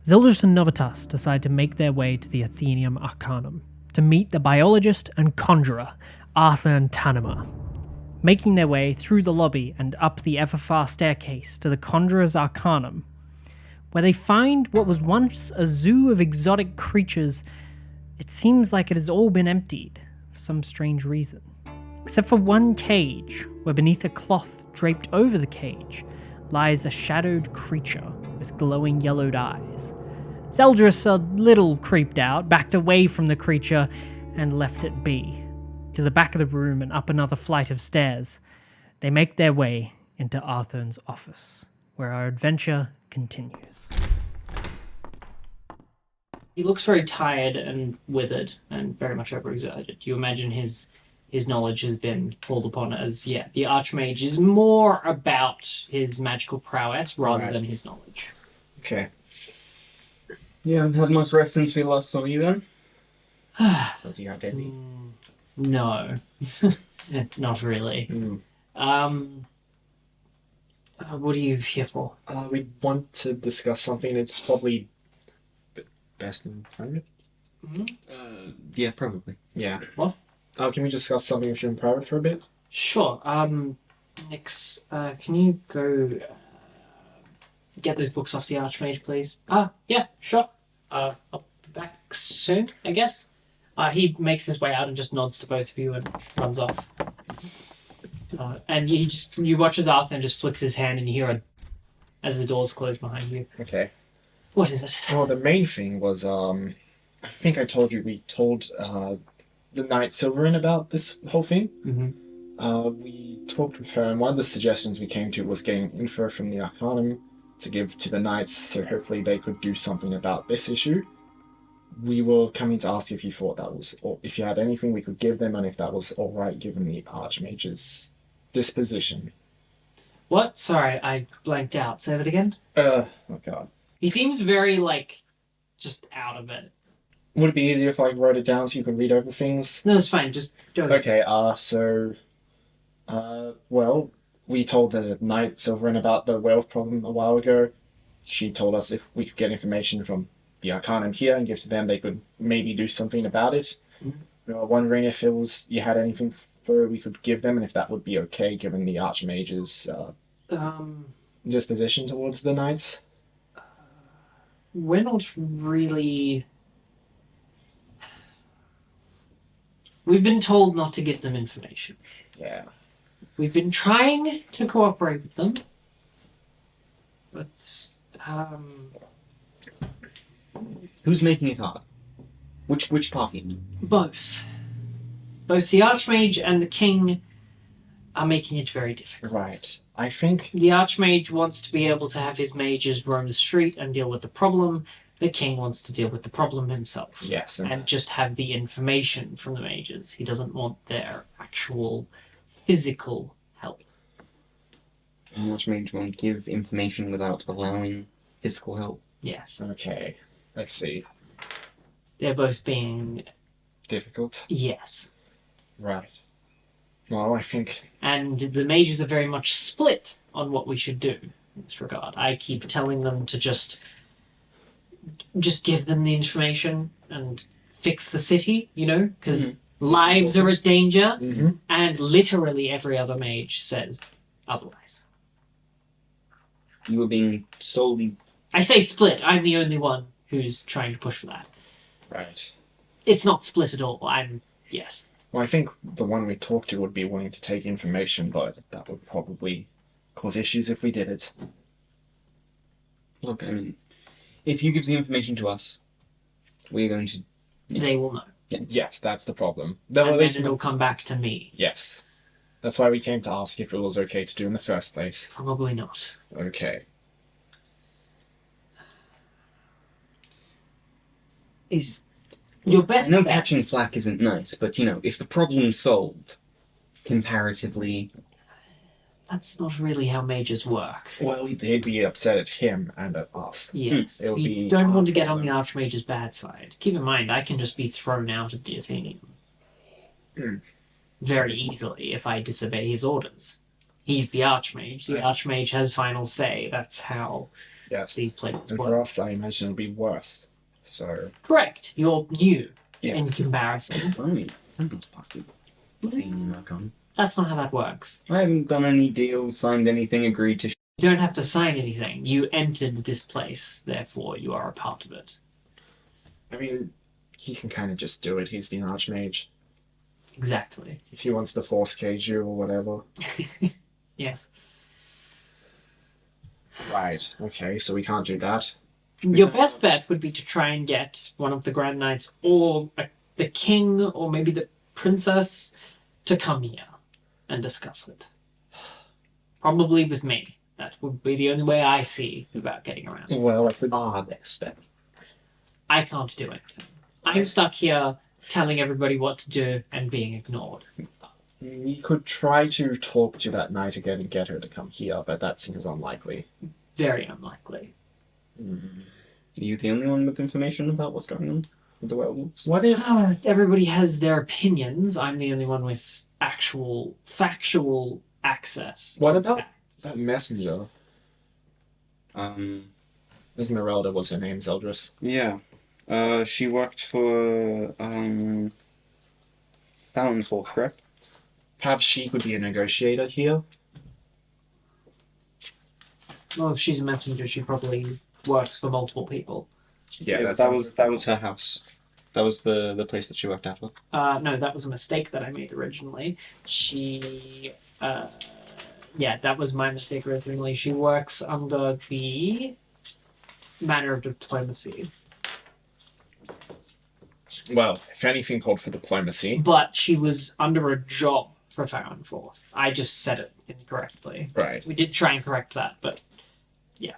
Zeldris and Novitas decide to make their way to the Athenium Arcanum to meet the biologist and conjurer, Arthur Tanima. Making their way through the lobby and up the ever-fast staircase to the Conjurer's Arcanum, where they find what was once a zoo of exotic creatures, it seems like it has all been emptied for some strange reason. Except for one cage, where beneath a cloth draped over the cage lies a shadowed creature with glowing yellowed eyes. Zeldris, a little creeped out, backed away from the creature and left it be. To the back of the room and up another flight of stairs, they make their way into Arthur's office, where our adventure continues. He looks very tired and withered and very much overexerted. You imagine his knowledge has been called upon as, the Archmage is more about his magical prowess rather than his knowledge. Okay. You haven't had much rest since we last saw you then? Was he out deadly? No. Not really. What are you here for? We want to discuss something that's probably best in private. Yeah, probably. Yeah. What? Can we discuss something with you in private for a bit? Sure. Nix, can you go get those books off the Archmage, please? Yeah, sure. I'll be back soon, I guess. He makes his way out and just nods to both of you and runs off. And you watch as Arthur just flicks his hand and you hear as the doors close behind you. Okay. What is it? Well, the main thing was, I think I told you we told the Knight Silverin about this whole thing. Mm-hmm. We talked with her, and one of the suggestions we came to was getting info from the Arcanum to give to the Knights, so hopefully they could do something about this issue. We were coming to ask if you thought that was, or if you had anything we could give them, and if that was all right given the Archmage's disposition. What? Sorry, I blanked out. Say that again? Oh god. He seems very, just out of it. Would it be easier if I wrote it down so you could read over things? No, it's fine. Just go. Okay, well, we told the Knight Silverin about the wealth problem a while ago. She told us if we could get information from the Arcanum here and give to them, they could maybe do something about it. Mm-hmm. We were wondering if you had anything we could give them, and if that would be okay given the Archmage's disposition towards the Knights. We're not really... We've been told not to give them information. Yeah. We've been trying to cooperate with them, but Who's making it hard? Which party? both the Archmage and the King are making it very difficult. Right. I think... The Archmage wants to be able to have his mages roam the street and deal with the problem. The King wants to deal with the problem himself. Yes. And just have the information from the mages. He doesn't want their actual physical help. The Archmage won't give information without allowing physical help. Yes. Okay. Let's see. They're both being... Difficult? Yes. Right. Well, I think... And the mages are very much split on what we should do in this regard. I keep telling them to just give them the information and fix the city, because lives are at danger, and literally every other mage says otherwise. You were being solely... I say split, I'm the only one who's trying to push for that. Right. It's not split at all, yes. Well, I think the one we talked to would be willing to take information, but that would probably cause issues if we did it. Look, I mean, if you give the information to us, we're going to... They will know. Yeah. Yes, that's the problem. And then it'll come back to me. Yes. That's why we came to ask if it was okay to do in the first place. Probably not. Okay. Your best No, bet... catching flack isn't nice, but, if the problem's solved, comparatively... That's not really how mages work. Well, they'd be upset at him and at us. Yes. It would You be don't want to get hard on for the Archmage's bad side. Keep in mind, I can just be thrown out of the Athenium. Very easily if I disobey his orders. He's the Archmage. The Archmage has final say. That's how Yes. these places And work. for us, I imagine it'll be worse. So, Correct. You're new in yes. comparison. I'm not partly Athenian Archon. That's not how that works. I haven't done any deals, signed anything, agreed to. You don't have to sign anything. You entered this place, therefore you are a part of it. I mean, he can kind of just do it. He's the Archmage. Exactly. If he wants to force cage you or whatever. Yes. Right. Okay, so we can't do that. Your best bet would be to try and get one of the Grand Knights or the king or maybe the princess to come here and discuss it. Probably with me. That would be the only way I see about getting around. Well, that's Our best bet. I can't do anything. I'm stuck here telling everybody what to do and being ignored. we could try to talk to that knight again and get her to come here, but that seems unlikely. Very unlikely. Are you the only one with information about what's going on with the werewolves? What if... Everybody has their opinions. I'm the only one with actual, factual access. What to about facts. that messenger? Esmeralda was her name, Zeldris. Yeah. She worked for, Fallonforth, correct? Perhaps she could be a negotiator here? Well, if she's a messenger, she probably works for multiple people. Yeah, that was her house. That was the place that she worked at with. No, that was a mistake that I made originally. That was my mistake originally. She works under the Manor of Diplomacy. Well, if anything called for diplomacy. But she was under a job for Fallonforth. I just said it incorrectly. Right. We did try and correct that, but yeah.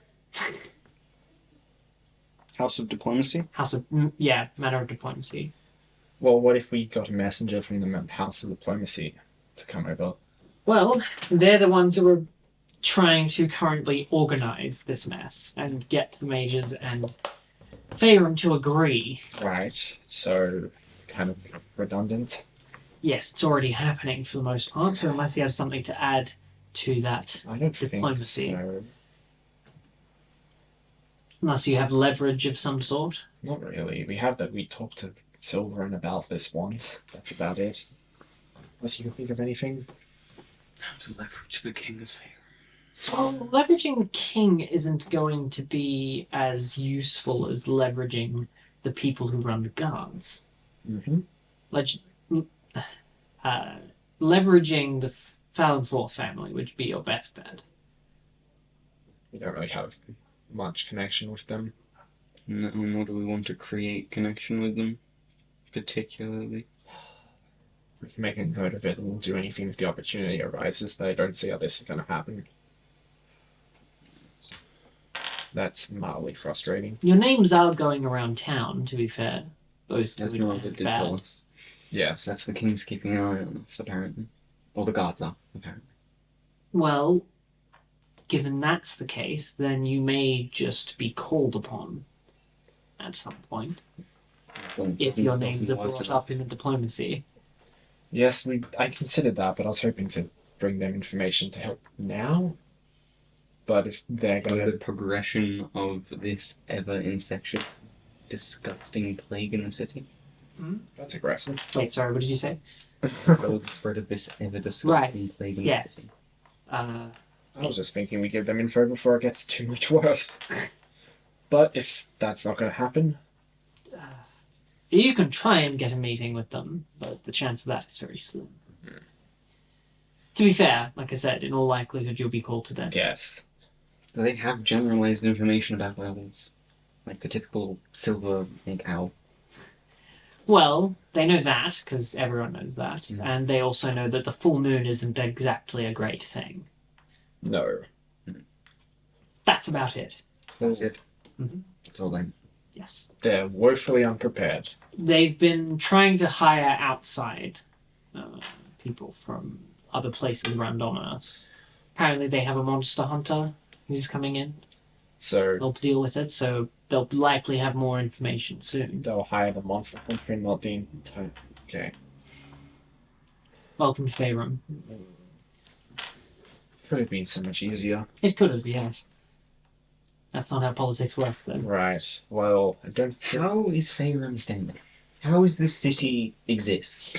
House of Diplomacy? Manor of Diplomacy. Well, what if we got a messenger from the House of Diplomacy to come over? Well, they're the ones who are trying to currently organize this mess and get the mages and Faerun to agree. Right. So, kind of redundant. Yes, it's already happening for the most part, so unless you have something to add to that I don't diplomacy. think so. Unless you have leverage of some sort. Not really. We have that. We talked to Silverin about this once. That's about it. Unless you can think of anything. How to leverage the King of Faerun. Well, leveraging the king isn't going to be as useful as leveraging the people who run the guards. Mm-hmm. Leveraging the Fallonforth family would be your best bet. We don't really have much connection with them. No, nor do we want to create connection with them, particularly. We can make a note of it and we'll do anything if the opportunity arises, but I don't see how this is going to happen. That's mildly frustrating. Your names are going around town, to be fair. Both good Esmeralda and did tell bad. us. Yes. That's the King's keeping an eye on us, apparently. Or the guards are, apparently. Well, given that's the case, then you may just be called upon at some point. Well, If he's your not names are wise brought enough. up in the diplomacy. Yes, I considered that, but I was hoping to bring them information to help now. But if they're For going the to... progression of this ever-infectious, disgusting plague in the city. That's aggressive. Wait, sorry, what did you say? For the spread of this ever-disgusting plague in yes. the city. I was just thinking we give them info before it gets too much worse. But if that's not going to happen... You can try and get a meeting with them, but the chance of that is very slim. To be fair, like I said, in all likelihood you'll be called to them. Yes. Do they have generalized information about werewolves? Like the typical silver egg owl? Well, they know that, because everyone knows that, Mm. and they also know that the full moon isn't exactly a great thing. No. That's about it. That's it. Mhm. That's all then. Yes. They're woefully unprepared. They've been trying to hire outside people from other places around on us. Apparently they have a monster hunter who's coming in. So They'll deal with it, so they'll likely have more information soon. they'll hire the monster hunter and not the entire... Okay. Welcome to Faerun. Could have been so much easier. It could have, yes. That's not how politics works, then. Right. Well, I don't. How is Faye understanding? How does this city exist?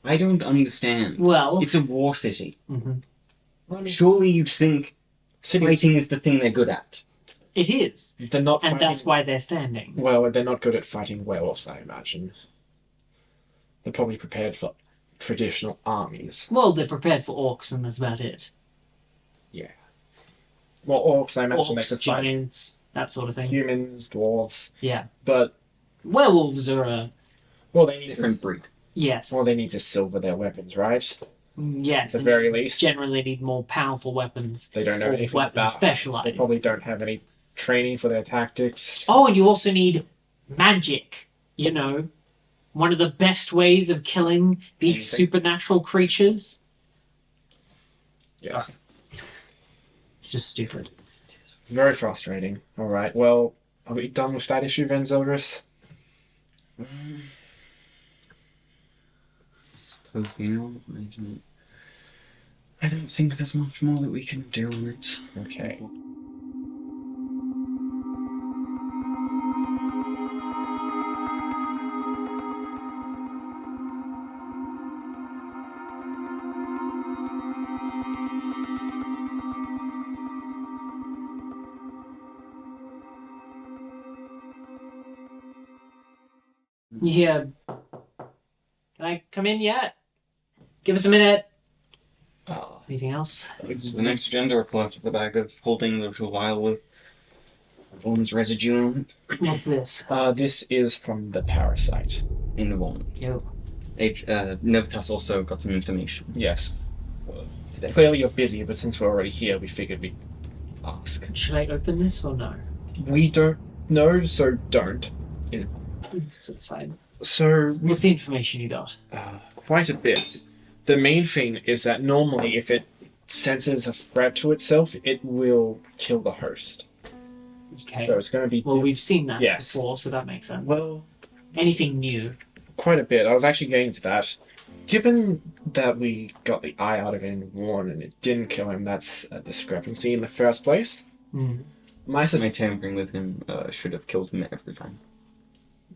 I don't understand. Well, It's a war city. mm-hmm. Surely you'd think fighting is the thing they're good at. It is, They're not and fighting... that's why they're standing. Well, they're not good at fighting werewolves, I imagine. They're probably prepared for traditional armies. Well, they're prepared for orcs, and that's about it. Yeah. Well, orcs, I imagine Orcs, they could fight giants, that sort of thing. humans, dwarves. Yeah. But Werewolves are a... well, they need Different breed. Yes. well, they need to silver their weapons, right? Yes. At the very least. Generally need more powerful weapons. They don't know or anything weapons about. specialized. They probably don't have any training for their tactics. Oh, and you also need magic. You know, one of the best ways of killing these Anything. supernatural creatures. Yes. It's just stupid. It's very frustrating. All right. Well, are we done with that issue, then, Zeldris? I suppose I don't think there's much more that we can do on it. Okay. Yeah. Can I come in yet? Give us a minute. Anything else? It's the next agenda. We're pulling out of the bag of holding the little vial with Vaughn's residue on it. What's this? This is from the parasite. In Vaughan. Yo. Novitas also got some information Yes. today. Clearly you're busy, but since we're already here, we figured we'd ask. Should I open this or no? We don't know, so don't. It's inside. So, What's the information you got? quite a bit. The main thing is that normally if it senses a threat to itself, it will kill the host. Okay. So it's going to be... Well, we've seen that Yes. before, so that makes sense. Well, Anything new? quite a bit. I was actually getting to that. Given that we got the eye out of it in one and it didn't kill him, that's a discrepancy in the first place. Hmm. My My tampering with him should have killed him every time.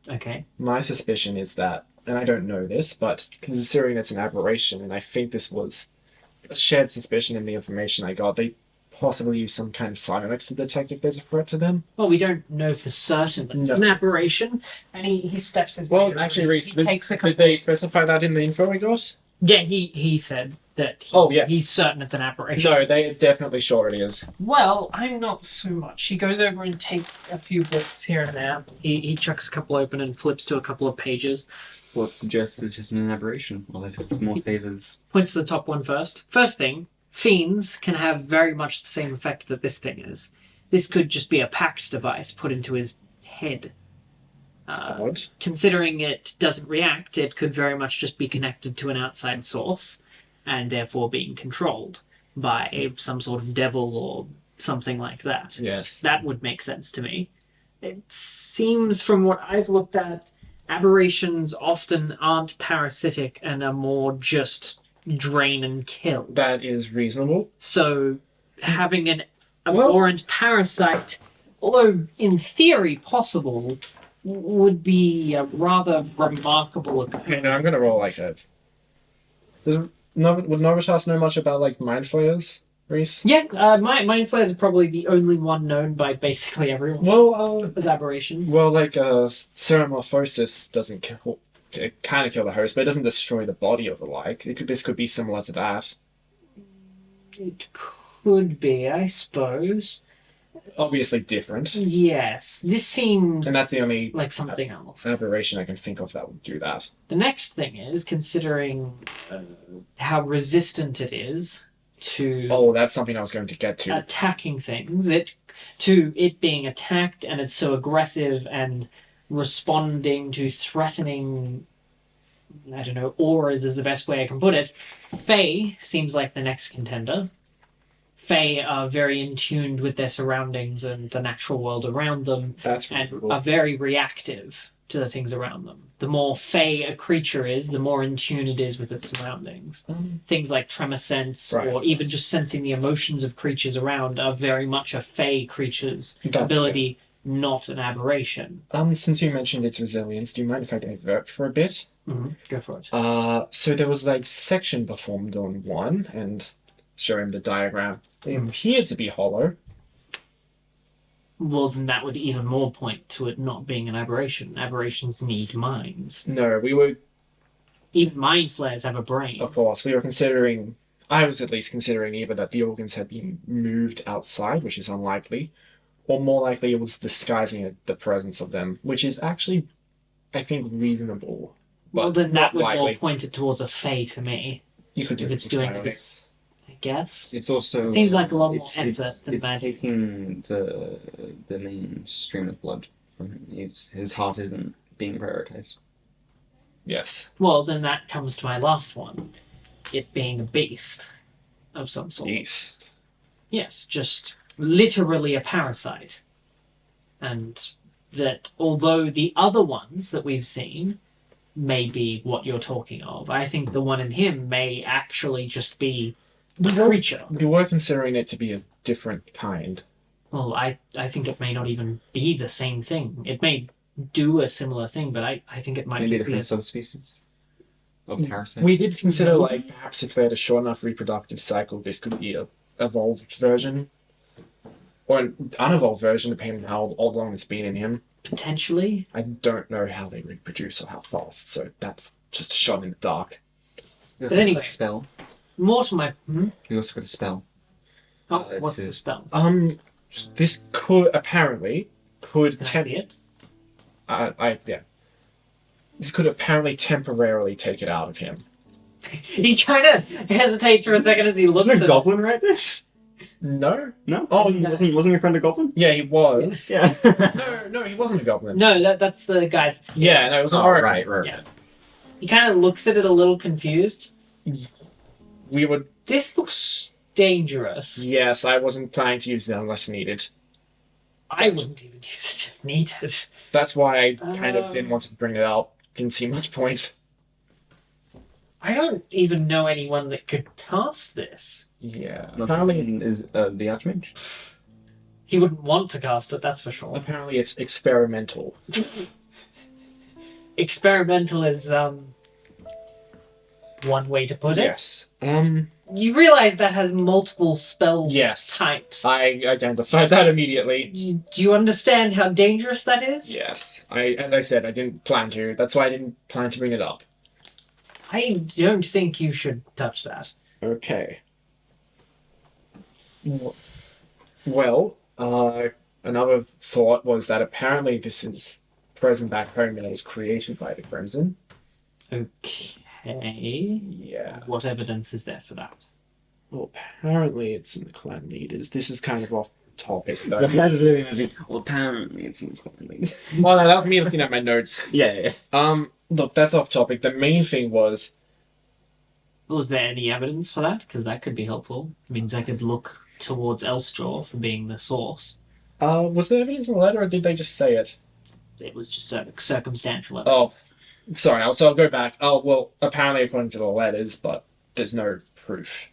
Okay. My suspicion is that, and I don't know this, but considering it's an aberration, and I think this was a shared suspicion in the information I got, they possibly use some kind of psionics to detect if there's a threat to them. Well, we don't know for certain, but it's No. an aberration, and he steps his way Well, over actually, and Rhys, he takes a did couple... they specify that in the info I got? Yeah, he said that Oh, yeah. he's certain it's an aberration. No, they are definitely sure it is. Well, I'm not so much. He goes over and takes a few books here and there. He chucks a couple open and flips to a couple of pages. What suggests it's just an aberration, or that it's more favors. Points to the top one first. First thing, fiends can have very much the same effect that this thing is. This could just be a pact device put into his head. Odd. Considering it doesn't react, it could very much just be connected to an outside source, and therefore being controlled by some sort of devil or something like that. Yes. That would make sense to me. It seems, from what I've looked at, aberrations often aren't parasitic and are more just drain and kill. That is reasonable. So having an Well- abhorrent parasite, although in theory possible, would be a rather remarkable occurrence. Okay, now I'm gonna roll like a... would Novitas know much about, like, mind flayers, Rhys? Yeah, mind flayers are probably the only one known by basically everyone Well, as aberrations. Ceramorphosis doesn't kill... It kind of kill the host, but it doesn't destroy the body or the like. This could be similar to that. It could be, I suppose. Obviously different. Yes, this seems And that's the only like something else. aberration I can think of that would do that. The next thing is, considering how resistant it is to Oh, that's something I was going to get to. attacking things, it being attacked, and it's so aggressive and responding to threatening, I don't know, auras is the best way I can put it. Fae seems like the next contender. Fae are very in tune with their surroundings and the natural world around them, That's and reasonable. are very reactive. to the things around them. The more fey a creature is, the more in tune it is with its surroundings. Things like tremor sense, Right. or even just sensing the emotions of creatures around, are very much a fey creature's That's ability, not an aberration. Since you mentioned its resilience, do you mind if I divert for a bit? Go for it. So there was like section performed on one, and showing the diagram, they appear to be hollow. Well, then that would even more point to it not being an aberration. Aberrations need minds. No, we were, Even mind flares have a brain. of course, we were considering, I was at least considering either that the organs had been moved outside, which is unlikely, or more likely it was disguising the presence of them, which is actually, I think, reasonable. But Well, then not that would likely. more point it towards a fey to me, You could do if it it's with doing psionics. I guess. It's also Seems like a lot more it's effort than it's magic. taking the main stream of blood from him. His heart isn't being prioritized. Yes. Well, then that comes to my last one. It being a beast of some sort. Beast. Yes, just literally a parasite. And that although the other ones that we've seen may be what you're talking of, I think the one in him may actually just be a creature. We were considering it to be a different kind. Well, I think it may not even be the same thing. It may do a similar thing, but I think it might Maybe a just be different subspecies of parasite. We did consider, like, perhaps if they had a short enough reproductive cycle, this could be a evolved version. Or an unevolved version, depending on how long it's been in him. potentially. I don't know how they reproduce or how fast, so that's just a shot in the dark. But anyway. spell. More to my... You also got a spell. Oh, what's the spell? This could, apparently, could Can I see it? yeah. This could apparently temporarily take it out of him. He kind of hesitates for a second as he looks Wasn't at a goblin write this? No? No? Oh, wasn't your friend a goblin? Yeah, he was. Yeah. No, he wasn't a goblin. No, that's the guy that's here. Yeah, no, it was an Oh, oracle. right. Yeah. He kind of looks at it a little confused. We would. This looks dangerous. Yes, I wasn't planning to use it unless needed. I wouldn't even use it if needed. That's why I kind of didn't want to bring it out. Didn't see much point. I don't even know anyone that could cast this. Yeah. Apparently, is the Archmage? He wouldn't want to cast it, that's for sure. Apparently it's experimental. Experimental is one way to put it. Yes. You realize that has multiple spell Yes. types. I identified that immediately. Do you understand how dangerous that is? Yes. As I said, I didn't plan to. That's why I didn't plan to bring it up. I don't think you should touch that. Okay. Well, another thought was that apparently this is present back home and it was created by the Crimson. Okay. Yeah. What evidence is there for that? Well, apparently it's in the clan leaders. This is kind of off topic, So though. that's really amazing. Well, apparently it's in the Well, no, that was me looking at my notes. Yeah. Look, that's off topic. The main thing was... Was there any evidence for that? Because that could be helpful. It means I could look towards Elstraw for being the source. Was there evidence in the letter, or did they just say it? It was just circumstantial Oh. evidence. Sorry, I'll go back. Oh, well, apparently according to the letters, but there's no proof.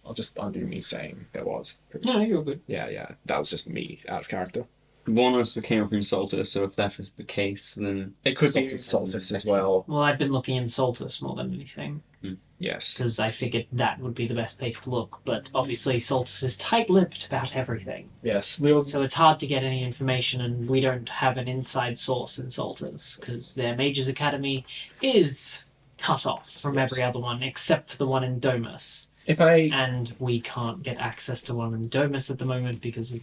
I'll just undo me saying there was proof. No, you're good. Yeah, that was just me, out of character. One also came from Soltis, so if that is the case, then It could be Soltis Soltis has as an well. Well, I've been looking in Soltis more than anything, Yes. because I figured that would be the best place to look. But obviously, Soltis is tight-lipped about everything, Yes. We'll... so it's hard to get any information, and we don't have an inside source in Soltis, because their Mages Academy is cut off from Yes. every other one, except for the one in Domus. If I... And we can't get access to one in Domus at the moment because of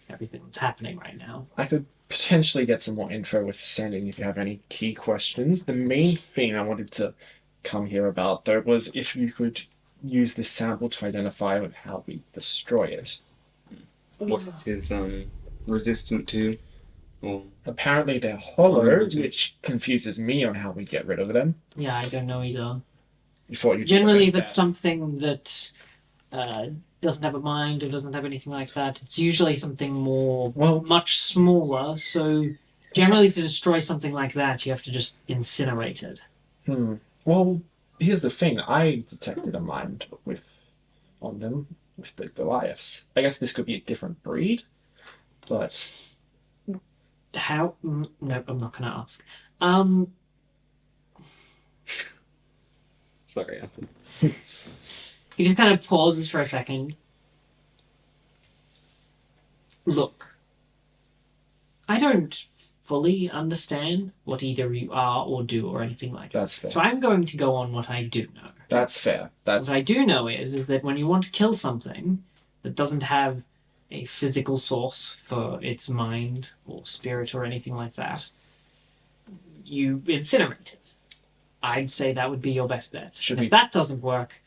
everything that's happening right now. I could potentially get some more info with sending if you have any key questions. The main thing I wanted to come here about, though, was if you could use this sample to identify how we destroy it. what it is resistant to, or Apparently they're hollow, which confuses me on how we get rid of them. Yeah, I don't know either. Before you Generally, if that. it's something that doesn't have a mind or doesn't have anything like that, it's usually something more, Well- much smaller. So Generally, to destroy something like that, you have to just incinerate it. Well, here's the thing. I detected a mind on them with the Goliaths. I guess this could be a different breed, but How? No, I'm not going to ask. Sorry. He just kind of pauses for a second. Look, I don't fully understand what either you are or do or anything like that. that's fair. So I'm going to go on what I do know. That's fair. What I do know is that when you want to kill something that doesn't have a physical source for its mind or spirit or anything like that, you incinerate it. I'd say that would be your best bet. If that doesn't work,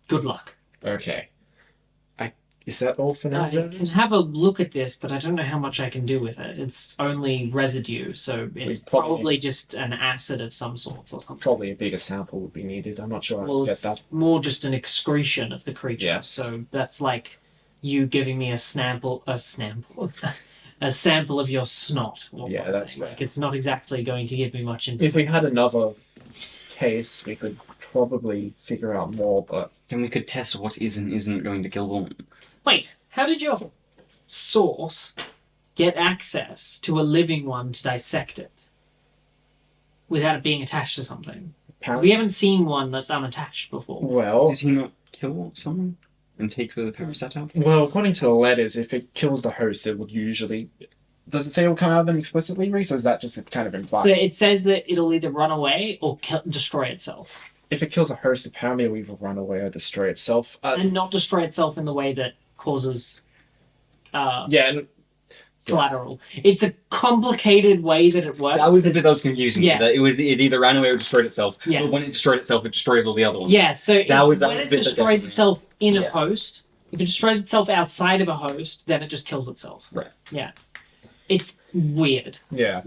good luck. Okay. Is that all for now, I can have a look at this, but I don't know how much I can do with it. It's only residue, so it's probably just an acid of some sorts or something. Probably a bigger sample would be needed. I'm not sure I get that. More just an excretion of the creature. Yeah. So that's like you giving me a sample of your snot. Yeah, that's fair. Like, it's not exactly going to give me much information. If we had another case, we could probably figure out more, but... Then we could test what is and isn't going to kill the woman. Wait, how did your source get access to a living one to dissect it without it being attached to something? Apparently... We haven't seen one that's unattached before. Well... Did he not kill someone and take the parasite out? Well, according to the letters, if it kills the host, it would usually... Does it say it will come out of them explicitly, Rhys, or is that just kind of implied? So it says that it'll either run away or destroy itself. If it kills a host, apparently it will either run away or destroy itself. And not destroy itself in the way that causes collateral. It's a complicated way that it works. That was the bit that was confusing. Yeah. That it either ran away or destroyed itself. Yeah. But when it destroyed itself, it destroys all the other ones. Yeah, so when it destroys itself in a host, if it destroys itself outside of a host, then it just kills itself. Right. Yeah. It's weird. Yeah.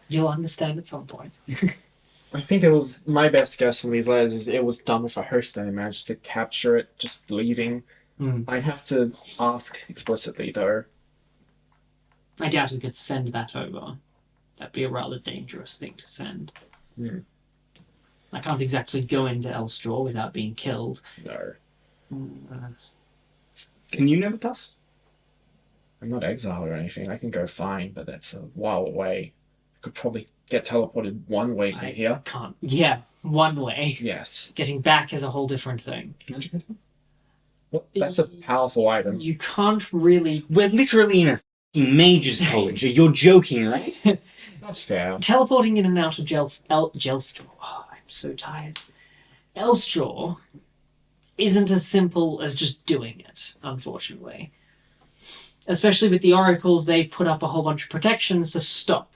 You'll understand at some point. I think it was my best guess from these letters is it was done with a host and they managed to capture it just leaving. I'd have to ask explicitly though. I doubt we could send that over. That'd be a rather dangerous thing to send. I can't exactly go into Elstraw without being killed. No. Can you Novitas? I'm not exiled or anything. I can go fine, but that's a while away. Could probably get teleported one way from here. Can't. Yeah, one way. Yes. Getting back is a whole different thing. Magic item? Well, that's a powerful item. You can't really... We're literally in a mage's college. You're joking, right? That's fair. Teleporting in and out of Gelstraw. Oh, I'm so tired. Elstraw isn't as simple as just doing it, unfortunately. Especially with the oracles, they put up a whole bunch of protections to stop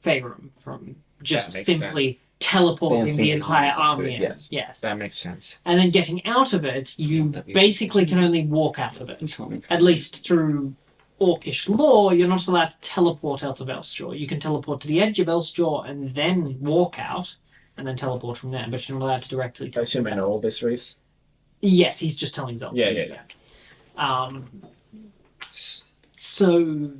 Faerun from just simply teleporting the entire army in. Yes. That makes sense. And then getting out of it, you basically can only walk out of it. At least through Orcish law, you're not allowed to teleport out of Elstraw. You can teleport to the edge of Elstraw and then walk out, and then teleport from there, but you're not allowed to directly I assume I know all this, Rhys. Yes, he's just telling Zeldris. Yeah. So,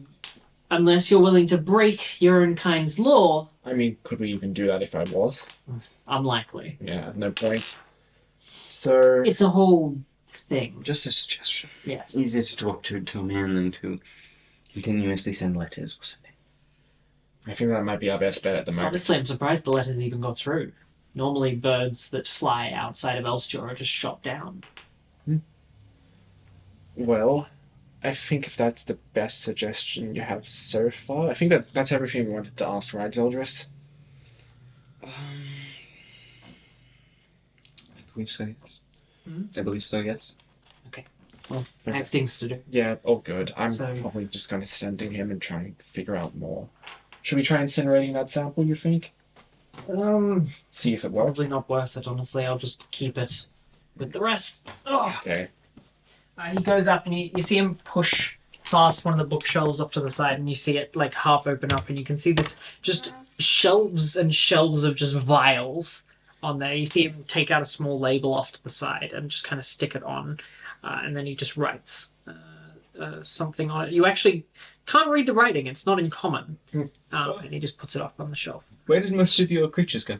unless you're willing to break your own kind's law... I mean, could we even do that if I was? Unlikely. Yeah, no point. So... It's a whole thing. Just a suggestion. Yes. Easier to talk to a man than to continuously send letters or something. I think that might be our best bet at the moment. Honestly, I'm surprised the letters even got through. Normally, birds that fly outside of Elstraw are just shot down. Well, I think if that's the best suggestion you have so far, I think that's everything we wanted to ask, right, Zeldris? I believe so, yes. I believe so, yes. Okay. Well, I have things to do. Yeah, all good. I'm probably just going to send in him and try and figure out more. Should we try incinerating that sample, you think? See if it works. Probably not worth it, honestly. I'll just keep it with the rest. Oh. Okay. He goes up and you see him push past one of the bookshelves off to the side, and you see it like half open up, and you can see this just shelves and shelves of just vials on there. You see him take out a small label off to the side and just kind of stick it on, and then he just writes something on it. You actually can't read the writing. It's not in common. Hmm. And he just puts it up on the shelf. Where did most of your creatures go?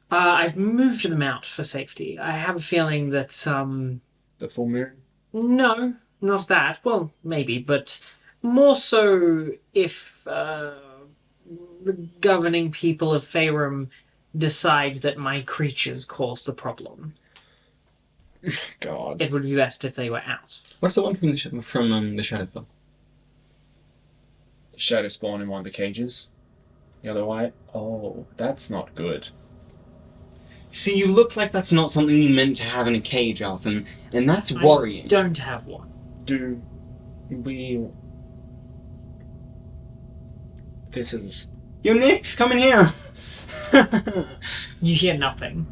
I've moved them out for safety. I have a feeling that The full moon. no, not that. Well, maybe, but more so if the governing people of Faerun decide that my creatures cause the problem. God. It would be best if they were out. What's the one from the Shadowfell? Shadow spawn in one of the cages. The other white. Oh, that's not good. See, you look like that's not something you meant to have in a cage, Arthur, and that's worrying. I don't have one. Do we... This is... Yo, Nix, come in here! You hear nothing.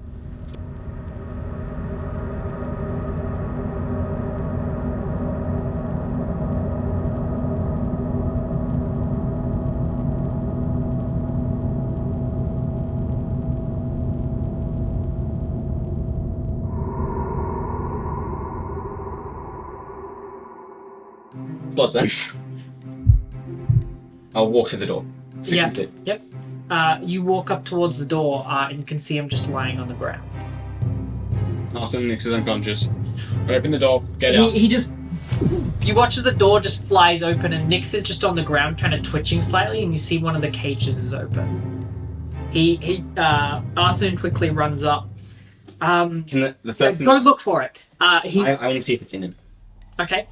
Blood sense. I'll walk to the door. 60 feet. Yep. You walk up towards the door, and you can see him just lying on the ground. Arthur, Nix is unconscious. Open the door. Get out. He just... You watch as the door just flies open, and Nix is just on the ground, kind of twitching slightly, and you see one of the cages is open. Arthur quickly runs up. Can the first Go look for it. I want to see if it's in him. Okay.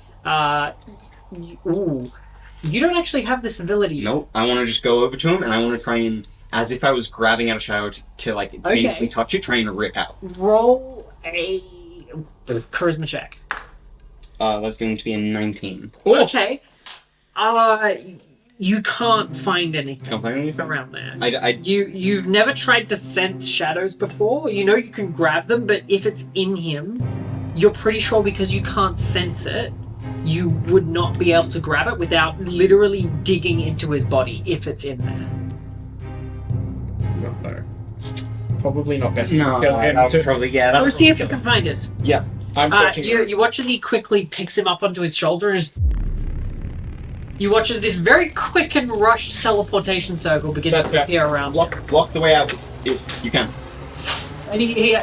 You don't actually have this ability. No, I want to just go over to him and I want to try and, as if I was grabbing out a shower to like basically touch it, try and rip out. Roll a charisma check. That's going to be a 19. Okay. You can't find anything Can't find anything? around there. You've never tried to sense shadows before. You know you can grab them, but if it's in him, you're pretty sure because you can't sense it, you would not be able to grab it without literally digging into his body if it's in there. No. Probably not best. No, Kill him that to... would probably, yeah. Go see if you can find it. Yeah. I'm searching. You watch as he quickly picks him up onto his shoulder and you watch as this very quick and rushed teleportation circle begins to appear around. Block the way out if you can. And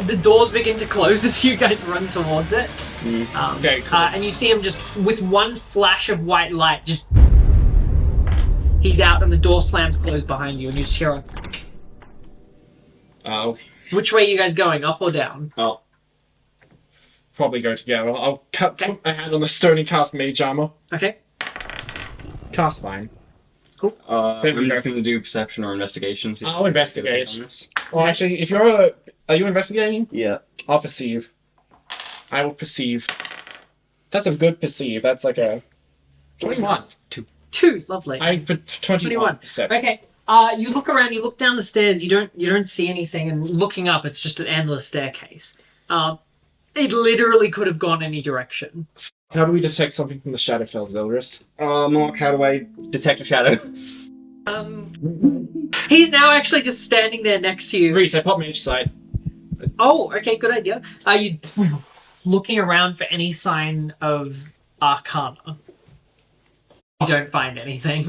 the doors begin to close as you guys run towards it. Okay, cool. And you see him just, with one flash of white light, just... He's out and the door slams closed behind you and you just hear a... I'll Which way are you guys going, up or down? Oh. probably go together. I'll put my hand on the stone and cast Mage Armor. Okay. Cast fine. Cool. There we I'm go. just going to do perception or investigation. See if I'll I can get investigate. on this. Well, actually, if you're are you investigating? Yeah. I'll perceive. I will perceive. That's a good perceive. That's like a 21. Two, lovely. I put 21. Perception. Okay. You look around, you look down the stairs, you don't see anything, and looking up, it's just an endless staircase. It literally could have gone any direction. How do we detect something from the Shadowfell, Zeldris? Mark, how do I detect a shadow? He's now actually just standing there next to you. Rhys, I pop Mage Sight. Oh, okay, good idea. Are you looking around for any sign of Arcana? You don't find anything.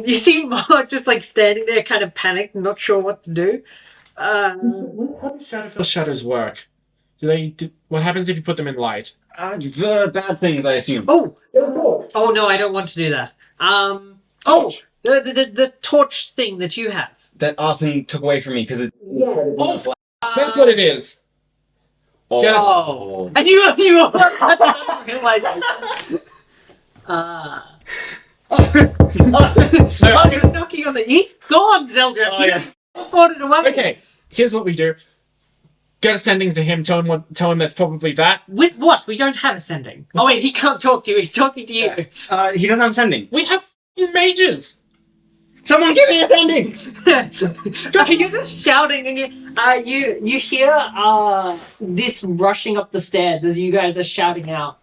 You see Mark just like standing there, kind of panicked, not sure what to do. How do Shadowfell shadows work? What happens if you put them in light? Bad things, I assume. Oh no, I don't want to do that. The torch thing that you have. That Arthur took away from me because it... Oh, that's what it is. Oh. And you realize. He's knocking on the. He's gone, Zeldris. Oh, yeah. Fought it away. Okay, here's what we do. Get ascending to him. Tell him that's probably that. With what? We don't have ascending. Oh wait, he can't talk to you. He's talking to you. He doesn't have sending. We have mages. Someone give me a sending! You're just shouting, and you hear this rushing up the stairs as you guys are shouting out.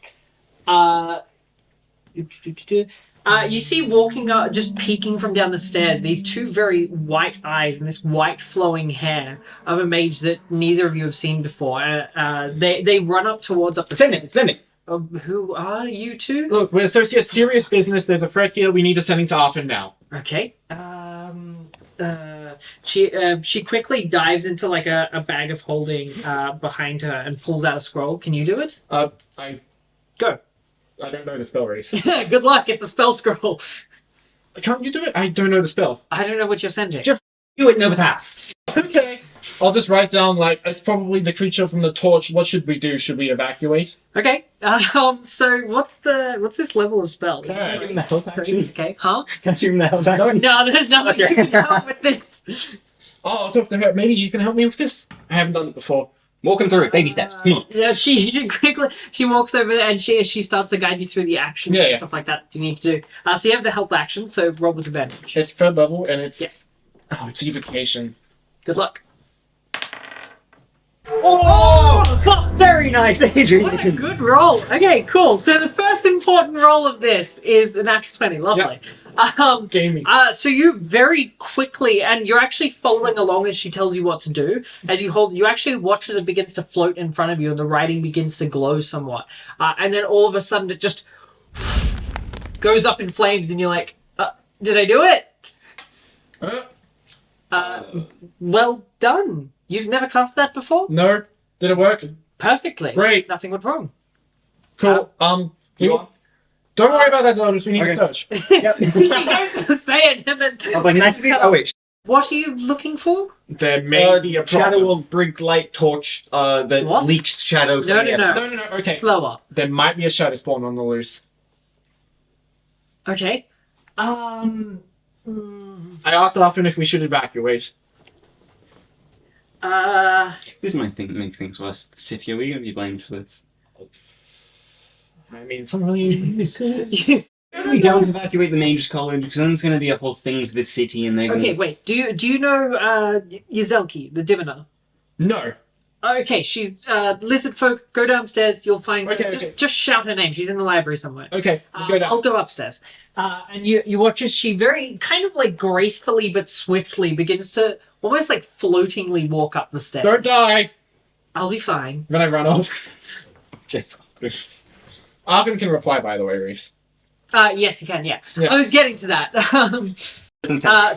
You see walking up, just peeking from down the stairs, these two very white eyes and this white flowing hair of a mage that neither of you have seen before. They run up towards up the stairs. Sending! Who are you two? Look, we're associates. Serious business. There's a threat here. We need to send him to Arthur now. Okay. She quickly dives into like a bag of holding behind her and pulls out a scroll. Can you do it? I Go. don't know the spell, Rhys. Good luck. It's a spell scroll. Can't you do it? I don't know the spell. I don't know what you're sending. Just do it, Novitas. Okay. I'll just write down, like, it's probably the creature from the torch. What should we do? Should we evacuate? Okay. So what's this level of spell? Okay. Can I help action? Okay. Huh? Can I do the help action? No, there's nothing you can help with this. Oh, I'll talk to her. Maybe you can help me with this? I haven't done it before. Walk him through it. Baby steps. Come on. Yeah, she quickly walks over and she starts to guide you through the actions and stuff like that you need to do. So you have the help action, so roll with advantage. It's third level and it's... Yeah. Oh, it's evocation. Good luck. Oh! Very nice, Adrian. What a good roll. Okay, cool. So the first important roll of this is a natural 20. Lovely. Gaming. So you very quickly, and you're actually following along as she tells you what to do. As you actually watch as it begins to float in front of you and the writing begins to glow somewhat. And then all of a sudden it just goes up in flames and you're like, did I do it? Well done. You've never cast that before? No. Did it work? Perfectly. Great. Nothing went wrong. Cool. You are? Don't worry about that, Zeldris. We need Okay. to search. Yep. She goes to say it and then... I'm like, nice. Oh, wait. What are you looking for? There may be a problem. Shadow will bring light torch that What? leaks shadow from the No. Okay. Slower. There might be a shadow spawn on the loose. Okay. I asked often if we should evacuate. This might make things worse. The city, are we going to be blamed for this? I mean, it's not really... We don't evacuate the Mage's College because then it's going to be a whole thing for the city and they're going Okay, wait. Do you know Yazelki, the diviner? No. Okay, she's lizard folk. Go downstairs. You'll find. Okay, Just shout her name. She's in the library somewhere. Okay, go down. I'll go upstairs. And you watch as she very kind of like gracefully but swiftly begins to almost like floatingly walk up the stairs. Don't die! I'll be fine. Then I run off. Yes. Arvin can reply, by the way, Rhys. Yes, you can. Yeah. I was getting to that.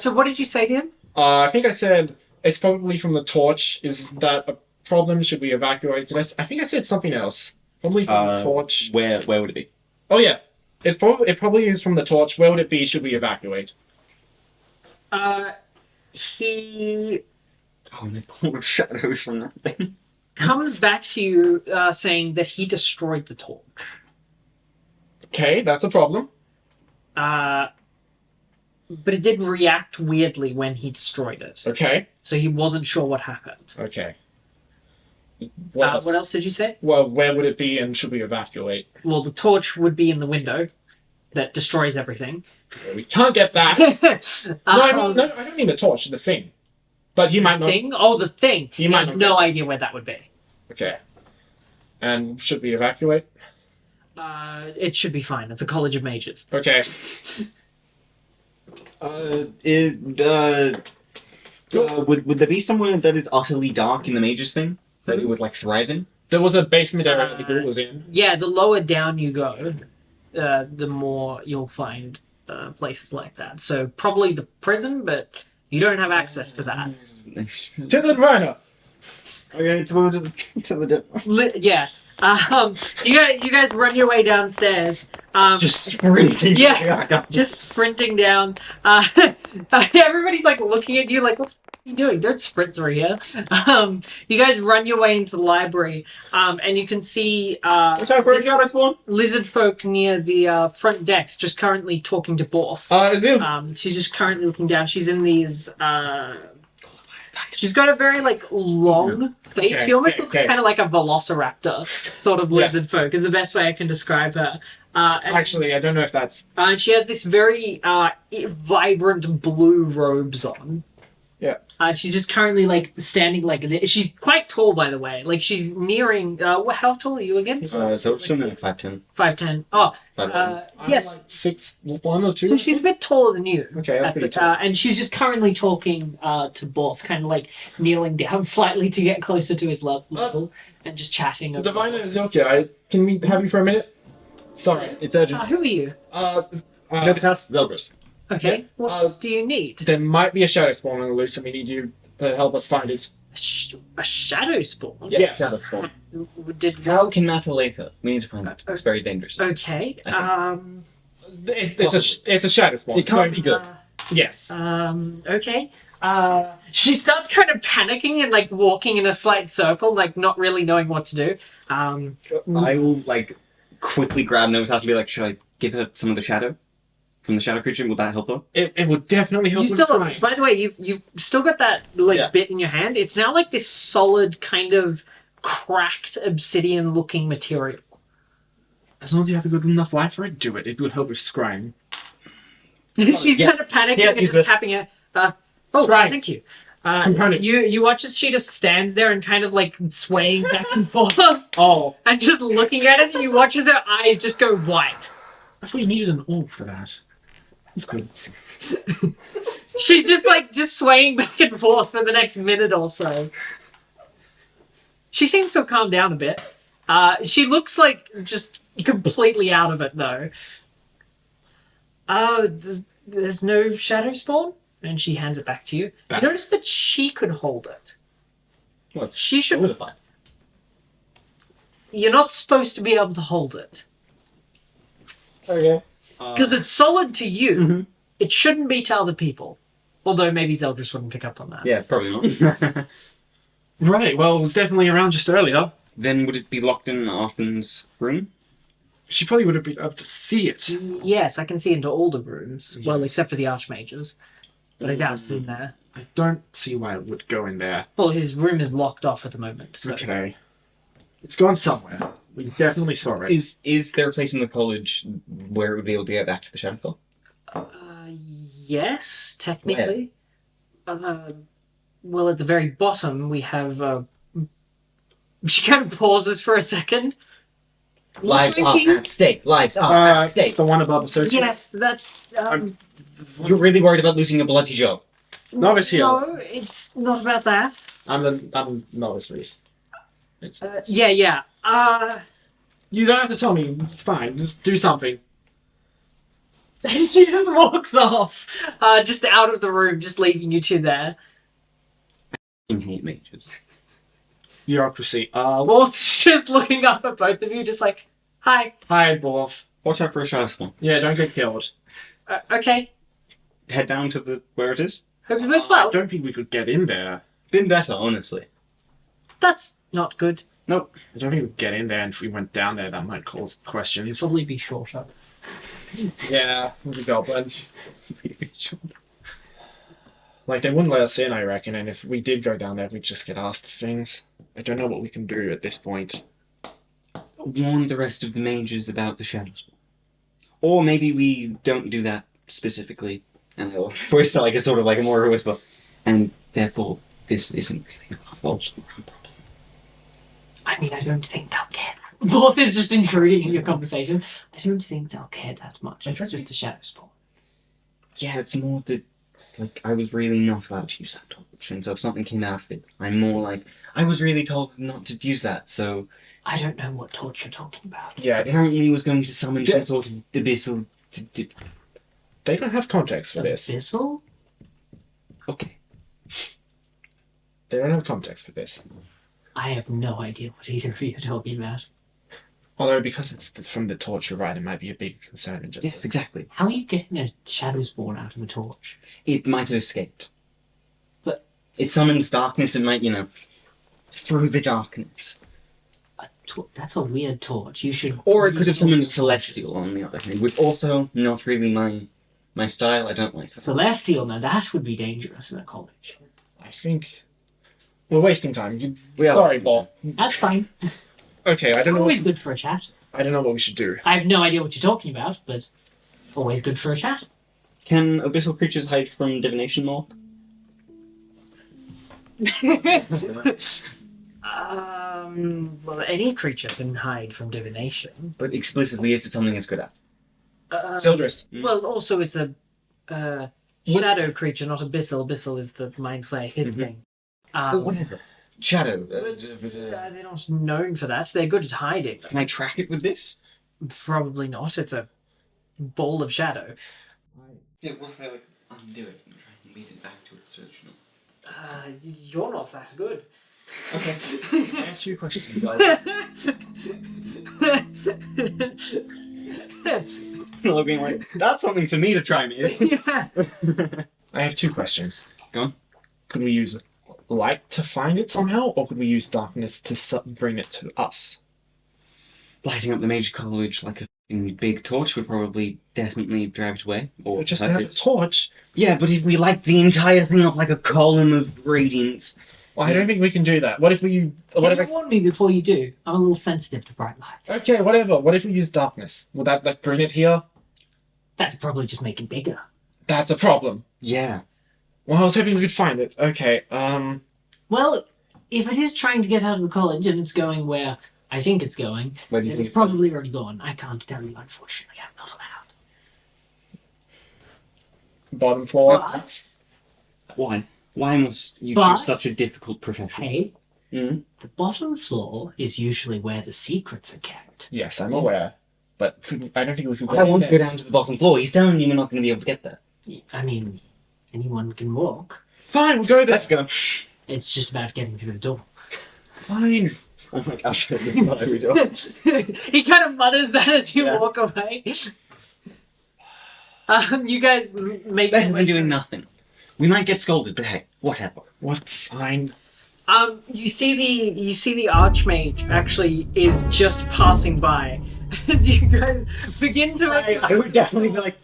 So what did you say to him? I think I said it's probably from the torch. Is that a problem? Should we evacuate? I think I said something else. Probably from the torch. Where would it be? Oh yeah, it probably is from the torch. Where would it be? Should we evacuate? He Oh, they pulled shadows from that thing. comes back to you saying that he destroyed the torch. Okay, that's a problem. But it did react weirdly when he destroyed it. Okay. So he wasn't sure what happened. Okay. What else did you say? Well, where would it be, and should we evacuate? Well, the torch would be in the window that destroys everything. We can't get that. No, I don't mean the torch, the thing. But he might not. Thing? Oh, the thing. He might have not no get- idea where that would be. Okay. And should we evacuate? It should be fine. It's a college of mages. Okay. Would there be somewhere that is utterly dark in the Mages thing that it would like thrive in? There was a basement area the ghoul was in. Yeah, the lower down you go, the more you'll find places like that. So probably the prison, but you don't have access to that. To the burner! Okay, to the Yeah. You guys run your way downstairs. just sprinting. Yeah. Just sprinting down. Everybody's like looking at you like, what are you doing? Don't sprint through here. You guys run your way into the library, and you can see What's our first job, spawn? lizard folk near the front decks, just currently talking to Borth. Zoom. She's just currently looking down. She's in these. She's got a very like long face. Okay, She almost okay, looks okay. kind of like a velociraptor sort of Yeah. lizard folk. Is the best way I can describe her. Actually, I don't know if that's... And she has this very vibrant blue robes on. Yeah. And she's just currently like standing like this. She's quite tall, by the way. Like she's nearing. How tall are you again? So she's like 5'10". 5'10". Oh, 5'11". yes. I'm like 6'1" or 2". So she's a bit taller than you. Okay, that's pretty tall. And she's just currently talking to Borth, kind of like kneeling down slightly to get closer to his level and just chatting. Divina Zilka, can we have you for a minute? Sorry. It's urgent. Who are you? Novitas, Zeldris. Okay. What do you need? There might be a shadow spawn on the loose, and we need you to help us find it. A shadow spawn? Yes. Shadow spawn. How can matter later. We need to find that. It's very dangerous. Okay. It's a shadow spawn. It can't be good. Yes. Okay. She starts kind of panicking and like walking in a slight circle, like not really knowing what to do. I will like quickly grab Novitas and be like, should I give her some of the shadow from the shadow creature? Will that help her? It would definitely help. By the way, you've still got that bit in your hand. It's now like this solid kind of cracked obsidian looking material. As long as you have a good enough life for it, do it. It would help with scrying. She's kind of panicking and just tapping it. Scrying. Thank you. Component. You watch as she just stands there and kind of like swaying back and forth. And just looking at it, and you watch as her eyes just go white. I thought you needed an orb for that. That's good. She's just swaying back and forth for the next minute or so. She seems to have calmed down a bit. She looks like just completely out of it though. There's no shadow spawn? And she hands it back to you. You notice that she could hold it. Well, she should solidify. You're not supposed to be able to hold it. Okay. Because it's solid to you. Mm-hmm. It shouldn't be to other people. Although maybe Zeldris wouldn't pick up on that. Yeah, probably not. Right, well, it was definitely around just earlier. Then would it be locked in Arthur's room? She probably would have been able to see it. Yes, I can see into all the rooms. Well, except for the Archmages. But I doubt it's in there. I don't see why it would go in there. Well, his room is locked off at the moment. So. Okay. It's gone somewhere. We definitely saw it. Is there a place in the college where it would be able to get back to the Shadowfell? Yes, technically. Well, at the very bottom, we have... She kind of pauses for a second. Lives are at stake. Lives are at stake. The one above associate? Yes, that... You're really worried about losing your bloody job. Novice here. No, it's not about that. I'm novice Rhys. Yeah. You don't have to tell me. It's fine. Just do something. And she just walks off, just out of the room, just leaving you two there. I hate mages. Bureaucracy. Wolf's just looking up at both of you, just like, hi. Hi, Borth. Watch out for a shadow spawn. Yeah, don't get killed. Okay. Head down to where it is. Hope you both well. I don't think we could get in there. Been better, honestly. That's not good. Nope. I don't think we'd get in there, and if we went down there, that might cause questions. Probably be shorter. Yeah, there's a goblin. Like, they wouldn't let us in, I reckon, and if we did go down there, we'd just get asked things. I don't know what we can do at this point. Warn the rest of the mages about the shadow spawn. Or maybe we don't do that specifically, and I'll voice it like a sort of like a more whisper, and therefore this isn't really our fault or our problem. I mean, I don't think they'll care. Both is just intruding in your conversation. I don't think they'll care that much. It's just a shadow spawn. Yeah, it's more that, like, I was really not allowed to use that torch, and so if something came out of it, I'm more like, I was really told not to use that, so... I don't know what torch you're talking about. Yeah, apparently he was going to summon some sort of abyssal... They don't have context for this. Abyssal? Okay. They don't have context for this. I have no idea what either of you are talking about. Although, because it's from the torch, you're right, it might be a big concern. And just Yes, exactly. How are you getting a shadow spawn out of a torch? It might have escaped. But... It summons darkness and might, through the darkness. That's a weird torch. You should... Or it could have summoned a celestial, on the other hand, which also not really my style. I don't like that. Celestial? Now that would be dangerous in a college. I think... We're wasting time. We are. Sorry, Bob. That's fine. Okay, I don't know. Always good for a chat. I don't know what we should do. I have no idea what you're talking about, but always good for a chat. Can abyssal creatures hide from divination more? Well, any creature can hide from divination. But explicitly, is it something it's good at? Zeldris. Well, also it's a shadow creature, not abyssal. Abyssal is the mind flare, his thing. Whatever. Shadow. They're not known for that. They're good at hiding. Can I track it with this? Probably not. It's a ball of shadow. Yeah, what if I like undo it and try and beat it back to its original? You're not that good. Okay. I asked you a question. Looking like, that's something for me to try, mate. Yeah. I have 2 questions. Go on. Could we use light to find it somehow, or could we use darkness to bring it to us? Lighting up the Mage College like a f***ing big torch would probably definitely drive it away. Or We just have a torch. Yeah, but if we light the entire thing up like a column of radiance... Well, I don't think we can do that. What if we... Can you warn me before you do? I'm a little sensitive to bright light. Okay, whatever. What if we use darkness? Would that like bring it here? That'd probably just make it bigger. That's a problem. Yeah. Well, I was hoping we could find it. Okay, Well, if it is trying to get out of the college and it's going where I think it's going, Where do you then think it's probably already gone. I can't tell you, unfortunately. I'm not allowed. bottom floor. But, Why? Why must you But- choose such a difficult profession? hey, Mm. the bottom floor is usually where the secrets are kept. Yes, I'm aware. But I don't think we can I want to go down to the bottom floor. He's telling me we're not going to be able to get there. I mean, anyone can walk. Fine, we'll go there. Let's go. It's just about getting through the door. Fine. I'm like, outside the library door. He kind of mutters that as you Yeah. walk away. You guys make Better your way than doing through. nothing. We might get scolded, but hey, whatever. What? Fine. You see the Archmage actually is just passing by as you guys begin to. I would definitely be like,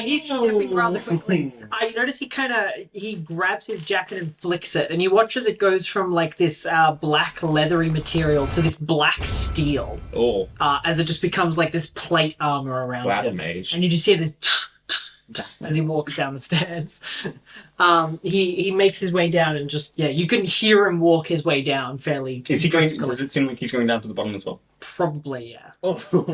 He's stepping rather quickly. You notice he grabs his jacket and flicks it, and you watch as it goes from like this black leathery material to this black steel, Oh, as it just becomes like this plate armor around Bladder it. Mage. And you just hear this as he walks down the stairs. He makes his way down and just you can hear him walk his way down fairly. is he going? briskly. Does it seem like he's going down to the bottom as well? Probably, yeah. Oh, Don't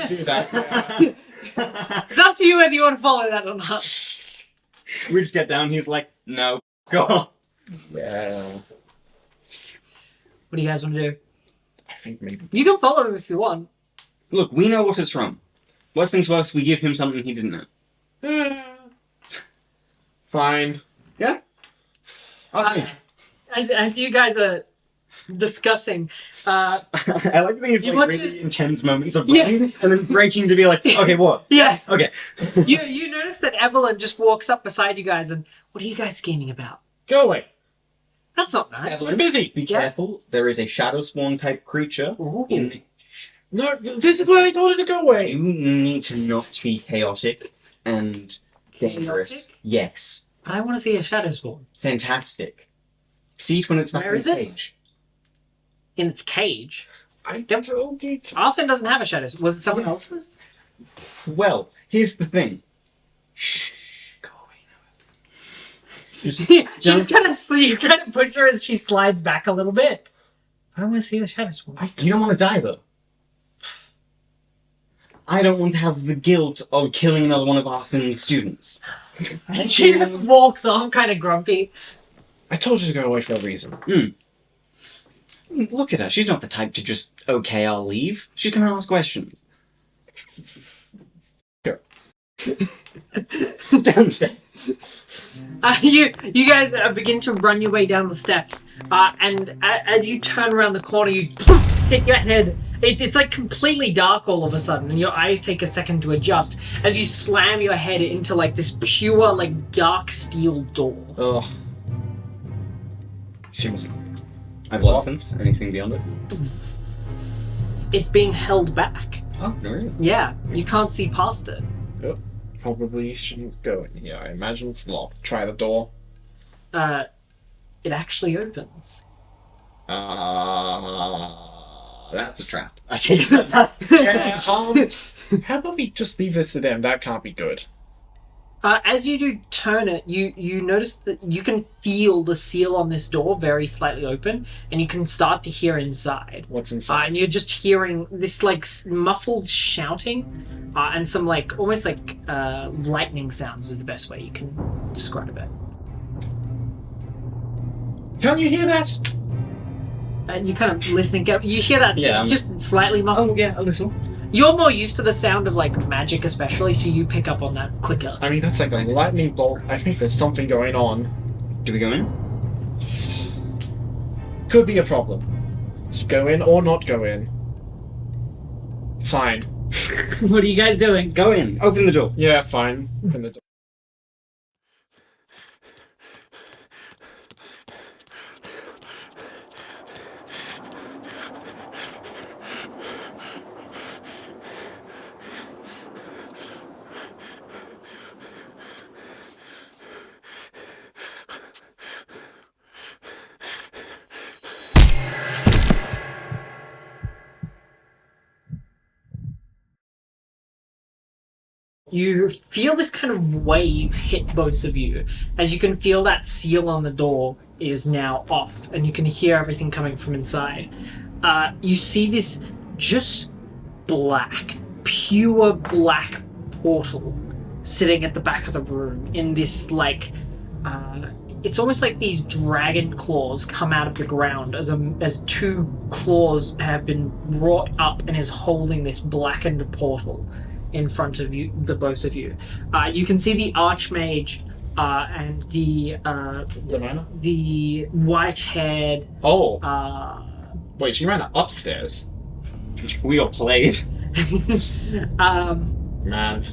do that. It's up to you whether you want to follow that or not. We just get down. He's like, no, go on. Yeah. What do you guys want to do? I think maybe. You can follow him if you want. Look, we know what it's from. Worst things worst, we give him something he didn't know. Fine. Yeah. Okay. As you guys are discussing, I like the thing is You like watch really this- intense moments of Yeah. brains and then breaking to be like, okay, what? yeah, Okay. you notice that Evelyn just walks up beside you guys and what are you guys scheming about? Go away. That's not nice. I'm busy. Be Yeah. careful. There is a shadow spawn type creature Ooh. in the... No, this is why I told her to go away. You need to not be chaotic and dangerous. Chaotic? Yes. But I want to see a shadow spawn Fantastic. See it when it's back Where in is its it? cage. in its cage. I don't know. Arthur doesn't have a shadow. Was it someone else's? Well, here's the thing. Shh. Go away now. Just She just you kind of push her as she slides back a little bit. I want to see the shadow spawn. You don't want to die, though. I don't want to have the guilt of killing another one of Arthur's students. And she just walks off, kind of grumpy. I told her to go away for a reason. Look at her. She's not the type to just, okay, I'll leave. She's going to ask questions. Go. Downstairs. You guys begin to run your way down the steps, and as you turn around the corner, you hit your head. It's like completely dark all of a sudden, and your eyes take a second to adjust as you slam your head into like this pure, like dark steel door. Ugh. Seriously. I have blood sense. Anything beyond it? It's being held back. Oh, no, really? Yeah, you can't see past it. Probably shouldn't go in here. I imagine it's locked. Try the door. It actually opens. That's a trap. I take a step back. Yeah, how about we just leave this to them? That can't be good. As you do turn it, you notice that you can feel the seal on this door very slightly open, and you can start to hear inside. What's inside? And you're just hearing this like muffled shouting, and some like almost like lightning sounds is the best way you can describe it. Can you hear that? And you kind of listen. You hear that? Yeah, just slightly muffled. Oh yeah, a little. You're more used to the sound of like magic, especially, so you pick up on that quicker. I mean, that's like a lightning bolt. I think there's something going on. Do we go in? Could be a problem. Go in or not go in. Fine. What are you guys doing? Go in. Open the door. Yeah, fine. Open the door. You feel this kind of wave hit both of you, as you can feel that seal on the door is now off, and you can hear everything coming from inside. You see this just black, pure black portal sitting at the back of the room in this like it's almost like these dragon claws come out of the ground as two claws have been brought up and is holding this blackened portal in front of you, the both of you. You can see the Archmage and the white-haired. Oh. Wait, she ran upstairs. We all played. Man.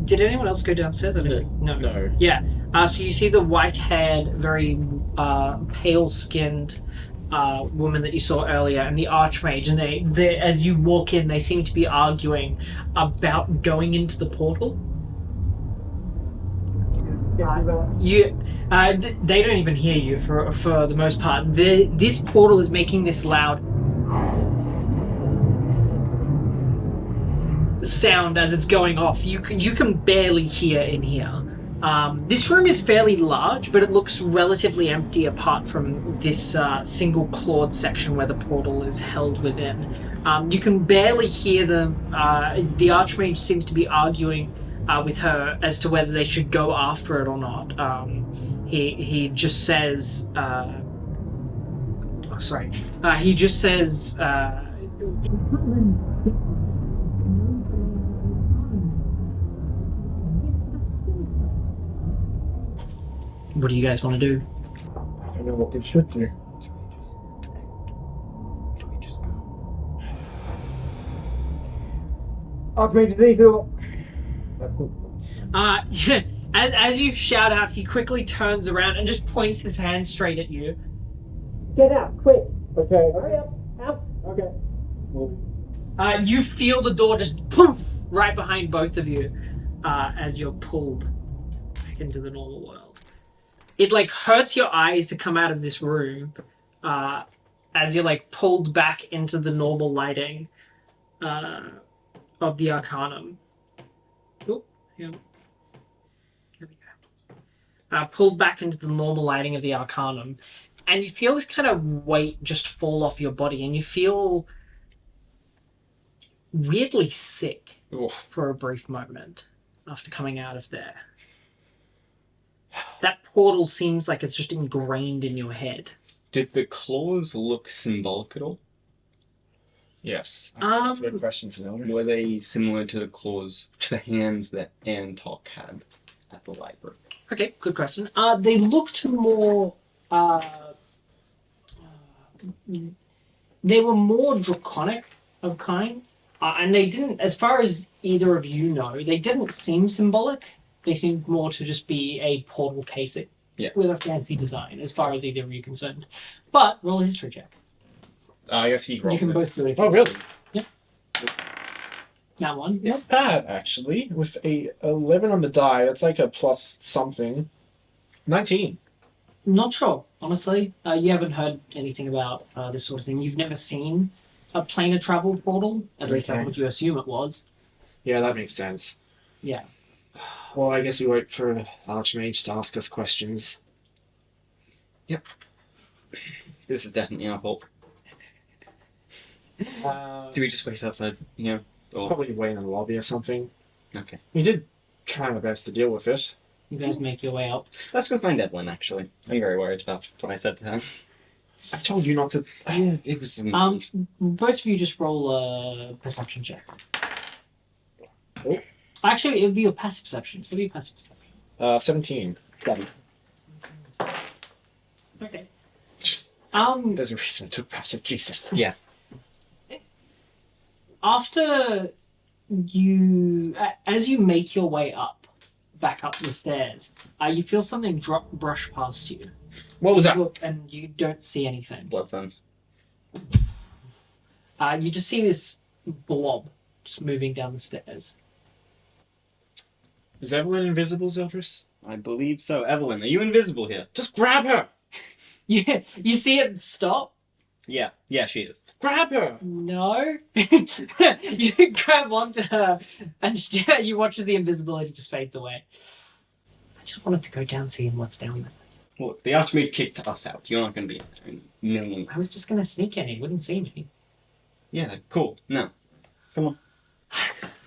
Did anyone else go downstairs? No. Yeah. So you see the white-haired, very pale-skinned woman that you saw earlier, and the Archmage, and they as you walk in, they seem to be arguing about going into the portal. They don't even hear you for the most part. This portal is making this loud sound as it's going off. You can barely hear in here. This room is fairly large, but it looks relatively empty apart from this single clawed section where the portal is held within. You can barely hear them. The Archmage seems to be arguing with her as to whether they should go after it or not. He just says, he just says, what do you guys want to do? I don't know what we should do. Do we just go? Archmage Ezekiel. Yeah. As you shout out, he quickly turns around and just points his hand straight at you. Get out, quick! Okay. Hurry up, out. Okay. You feel the door just poof right behind both of you as you're pulled back into the normal world. It like hurts your eyes to come out of this room as you're like pulled back into the normal lighting of the Arcanum. Oh, yeah. Here we go. Pulled back into the normal lighting of the Arcanum, and you feel this kind of weight just fall off your body, and you feel weirdly sick for a brief moment after coming out of there. That portal seems like it's just ingrained in your head. Did the claws look symbolic at all? Yes. That's a good question for Zeldris. Were they similar to the claws, to the hands that Antok had at the library? Okay, good question. They looked more... they were more draconic of kind. And they didn't, as far as either of you know, they didn't seem symbolic. They seemed more to just be a portal casing with a fancy design, as far as either of you are concerned. But roll a history check. I guess he rolled. You can both do it. If Oh, really? Yep. That one. Not bad, actually. With a 11 on the die, that's like a plus something. 19. Not sure, honestly. You haven't heard anything about this sort of thing. You've never seen a planar travel portal. At least that's what you assume it was. Yeah, that makes sense. Yeah. Well, I guess we wait for Archmage to ask us questions. This is definitely our fault. Do we just wait outside here? Or... Probably wait in the lobby or something. Okay. We did try our best to deal with it. You guys make your way up. Let's go find Evelyn, actually. I'm very worried about what I said to her. I told you not to. Yeah, it was... Both of you just roll a perception check. Oh. Actually, it would be your passive perceptions. What are your passive perceptions? 17. 7. Okay. There's a reason I took passive. Jesus. Yeah. After you, as you make your way back up the stairs, you feel something brush past you. What was that? Look, and you don't see anything. Blood sense. You just see this blob just moving down the stairs. Is Evelyn invisible, Zeldris? I believe so. Evelyn, are you invisible here? Just grab her! Yeah, you see it stop. Yeah. Yeah, she is. Grab her! No. You grab onto her, and you watch as the invisibility just fades away. I just wanted to go down seeing what's down there. Look, the Archmage kicked us out. You're not going to be in a million. I was just gonna sneak in. He wouldn't see me. Yeah, cool. No. Come on.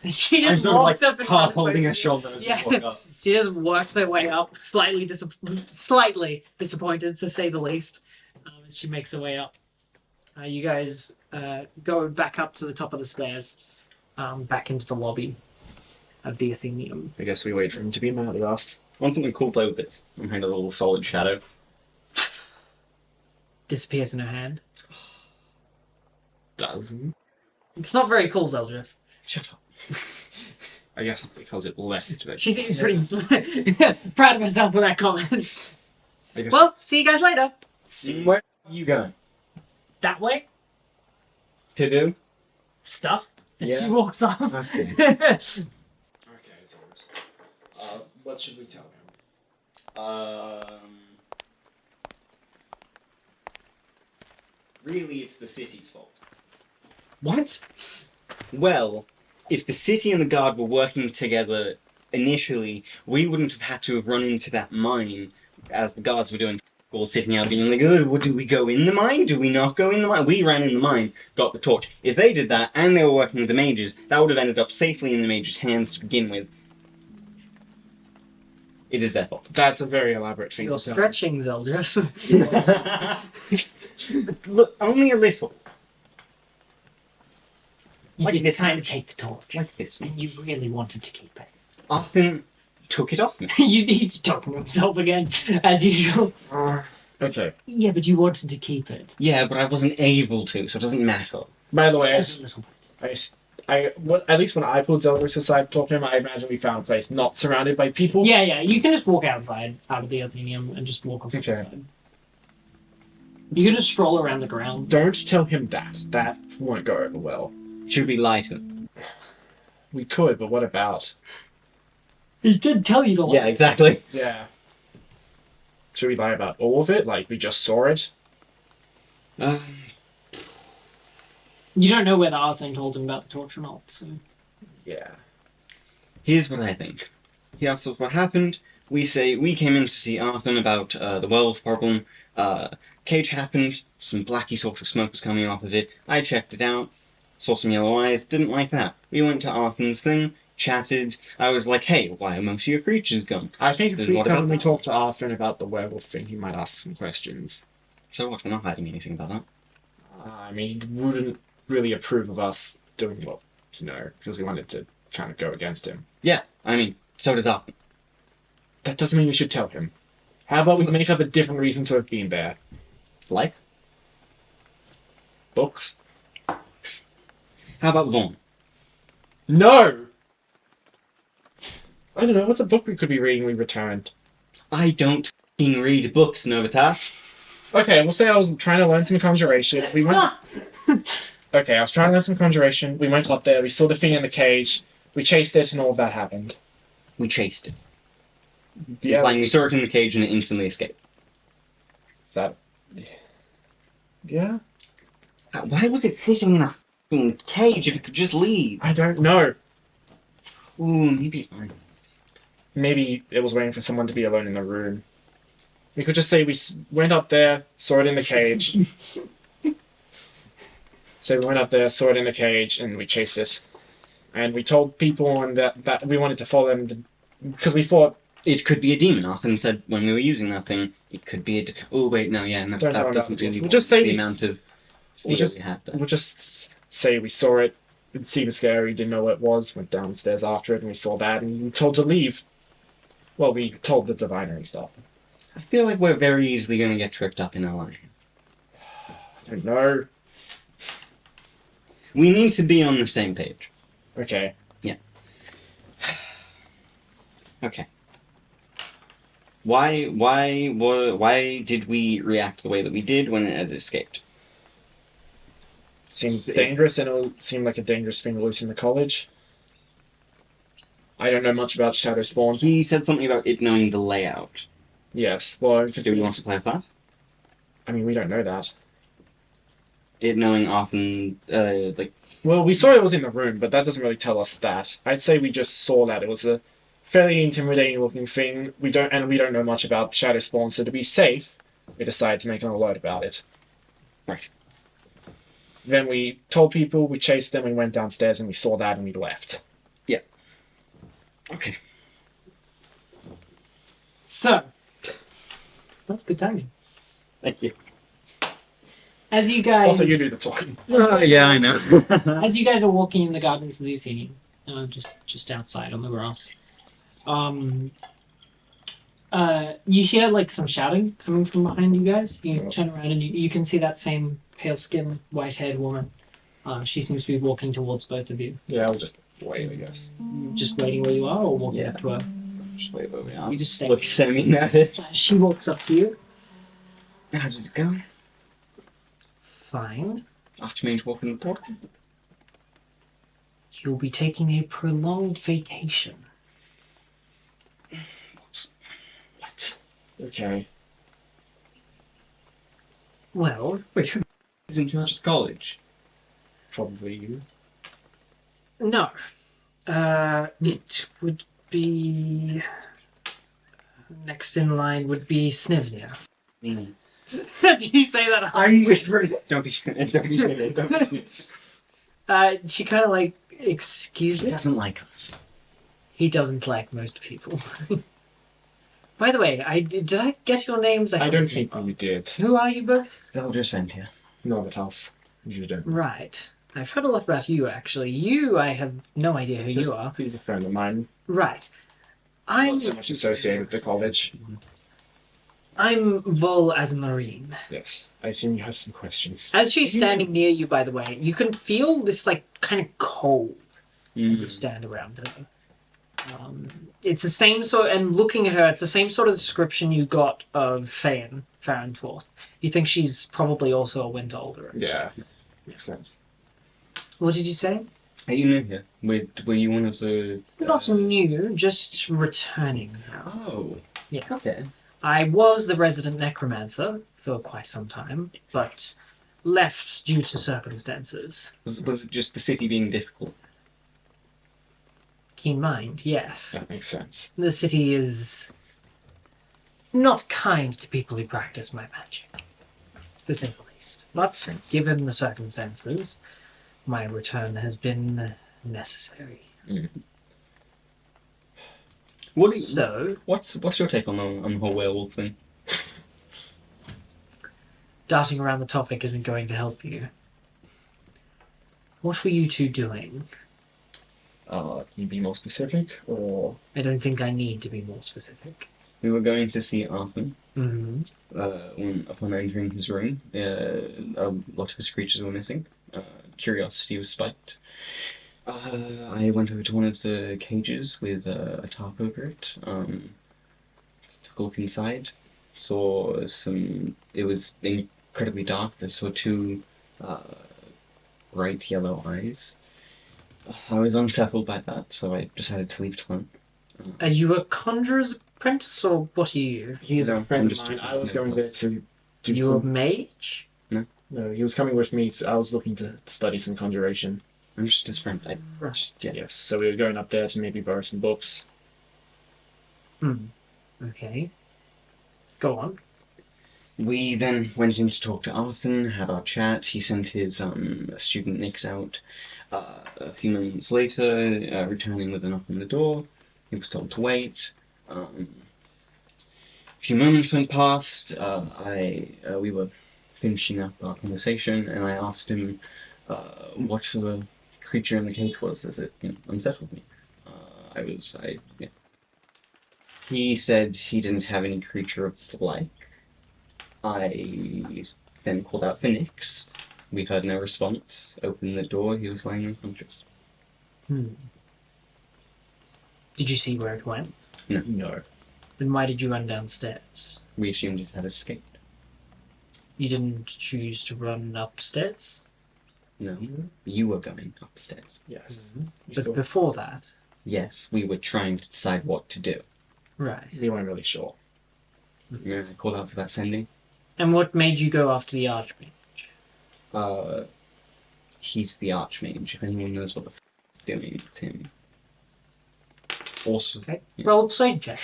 She I'm just sort of walks like up and half holding her shoulder as we Yeah. walk up. She just works her way up, slightly disappointed, to say the least, as she makes her way up. You guys go back up to the top of the stairs, back into the lobby of the Athenaeum. I guess we wait for him to be mad at us. I want something cool to play with this. I'm kind of a little solid shadow. Disappears in her hand. Doesn't. It's not very cool, Zeldris. Shut up. I guess because it left. She seems pretty proud of herself for that comment. I guess Well, see you guys later. Where are you going? That way. To do? Stuff. And Yeah. she walks off. Okay. Okay, Zeldris. What should we tell him? Really, it's the city's fault. What? Well, if the city and the guard were working together initially, we wouldn't have had to have run into that mine as the guards were doing. All sitting out being like, oh, do we go in the mine? Do we not go in the mine? We ran in the mine, got the torch. If they did that, and they were working with the mages, that would have ended up safely in the mages' hands to begin with. It is their fault. That's a very elaborate thing You're to say. stretching, Zeldris. Look, only a little. You Like did this kind of much. take the torch. Like this. And you really wanted to keep it. Arthur took it off me. He's talking to himself again, as usual. Okay. Yeah, but you wanted to keep it. Yeah, but I wasn't able to, so it doesn't matter. By the way, Just a little bit. at least when I pulled Zeldris aside to talk to him, I imagine we found a place not surrounded by people. Yeah, you can just walk outside, out of the Athenaeum, and just walk off Okay. the side. You can just stroll around the ground. Don't tell him that. That won't go over well. Should we lie to him? We could, but what about? He did tell you to lie. Yeah, exactly. Yeah. Should we lie about all of it? Like, we just saw it? You don't know whether Arthur told him about the torch or not, so... Yeah. Here's what I think. He asks us what happened. We say we came in to see Arthur about the werewolf problem. Cage happened. Some blacky sort of smoke was coming off of it. I checked it out. Saw some yellow eyes. Didn't like that. We went to Arthur's thing. Chatted. I was like, hey, why are most of your creatures gone? I think if Then we what come about and we that? talk to Arthur about the werewolf thing, he might ask some questions. So what? We're not hiding anything about that. I mean, he wouldn't really approve of us doing what, because we wanted to kind of go against him. Yeah, I mean, so does Arthur. That doesn't mean we should tell him. How about we make up a different reason to have been there? Like? Books? How about Vaughn? No! I don't know, what's a book we could be reading we returned? I don't f***ing read books, Novitas. Okay, we'll say I was trying to learn some conjuration. We went... Okay, I was trying to learn some conjuration. We went up there, we saw the thing in the cage, we chased it, and all of that happened. We chased it. Yeah. Implying we saw it in the cage and it instantly escaped. Is that... Yeah? Why was it sitting in a f***ing cage if it could just leave? I don't know. Ooh, maybe I. Maybe it was waiting for someone to be alone in a room. We could just say we went up there, saw it in the cage. So we went up there, saw it in the cage, and we chased it. And we told people and that we wanted to follow them because we thought It could be a demon. Often said when we were using that thing, it could be a. Oh wait, no, yeah, no, Don't tell that him doesn't about it. really. We'll just say the we- amount of fear we had there. we'll just say we saw it. It seemed scary, didn't know what it was, went downstairs after it, and we saw that, and we were told to leave. Well, we told the diviner and stuff. I feel like we're very easily going to get tripped up in a lie. I don't know. We need to be on the same page. Okay. Okay. Why did we react the way that we did when it had escaped? Seemed dangerous, and it seemed like a dangerous thing to lose in the college. I don't know much about Shadow Spawn. He said something about it knowing the layout. Yes. Well, if it's Do we want to play with that? I mean, we don't know that. It knowing often, like... Well, we saw it was in the room, but that doesn't really tell us that. I'd say we just saw that it was a fairly intimidating-looking thing. We don't know much about Shadow Spawn, so to be safe, we decided to make an alert about it. Right. Then we told people, we chased them, we went downstairs, and we saw that, and we left. Okay. So, that's good timing. Thank you. As you guys, Also, you do the talking. Yeah, I know. as you guys are walking in the gardens of the Athenian, just outside on the grass, you hear like some shouting coming from behind you guys. You turn around and you can see that same pale skinned, white haired woman. She seems to be walking towards both of you. Yeah, I'll just wait, I guess. Just waiting where you are, or walking Yeah. up to her. Just wait where we are. You just stay. Look semi-nervous. She walks up to you. How did it go? Fine. Archmage walking the portal. You'll be taking a prolonged vacation. What? Okay. Well, Wait, who is in charge of the college? Probably you. no. It would be... Next in line would be Snivnia. Me. Did you say that? I'm whispering. Don't be scared. Don't be scared. Don't be scared. She kind of like, excuse He me? doesn't like us. He doesn't like most people. By the way, did I get your names? I don't think you did. Who are you both? Zeldris vent here. Novitas. You don't. Right. I've heard a lot about you, actually. You, I have no idea who you are. He's a friend of mine. Right. Not so much associated with the college. I'm Vol as a Marine. Yes. I assume you have some questions. As she's standing near you, by the way, you can feel this, like, kind of cold as you stand around her. It's the same sort, and looking at her, it's the same sort of description you got of Farrenforth. You think she's probably also a winter older. Yeah. Makes sense. What did you say? Are you new here? Were you one of the... Not new, just returning now. Oh. Yes. Okay. I was the resident necromancer for quite some time, but left due to circumstances. Was it just the city being difficult? Keen mind, yes. That makes sense. The city is not kind to people who practice my magic, to say the least. But given the circumstances, my return has been necessary. What's your take on the whole werewolf thing? Darting around the topic isn't going to help you. What were you two doing? Can you be more specific, or... I don't think I need to be more specific. We were going to see Arthur. Mm-hmm. Upon entering his room, a lot of his creatures were missing. Curiosity was spiked. I went over to one of the cages with a tarp over it. Took a look inside. Saw some... It was incredibly dark. I saw two bright yellow eyes. I was unsettled by that, so I decided to leave it alone. Are you a conjurer's apprentice, or what are you? He's a friend I'm of just mine. I was going there to do... You a mage? No, he was coming with me. So I was looking to study some conjuration. I'm just his friend. Yeah. Yes, so we were going up there to maybe borrow some books. Okay. Go on. We then went in to talk to Arthur, had our chat. He sent his student Nix out. A few moments later, returning with a knock on the door, he was told to wait. A few moments went past. We were finishing up our conversation, and I asked him what the creature in the cage was, as it unsettled me. He said he didn't have any creature of the like. I then called out for Nix. We heard no response. Opened the door. He was lying unconscious. Did you see where it went? No. Then why did you run downstairs? We assumed it had escaped. You didn't choose to run upstairs? No, you were going upstairs. Yes. But before that? Yes, we were trying to decide what to do. Right. We weren't really sure. Yeah, I called out for that sending. And what made you go after the Archmage? He's the Archmage. If anyone knows what the he's doing, it's him. Also, Okay. yeah. Roll a persuasion check.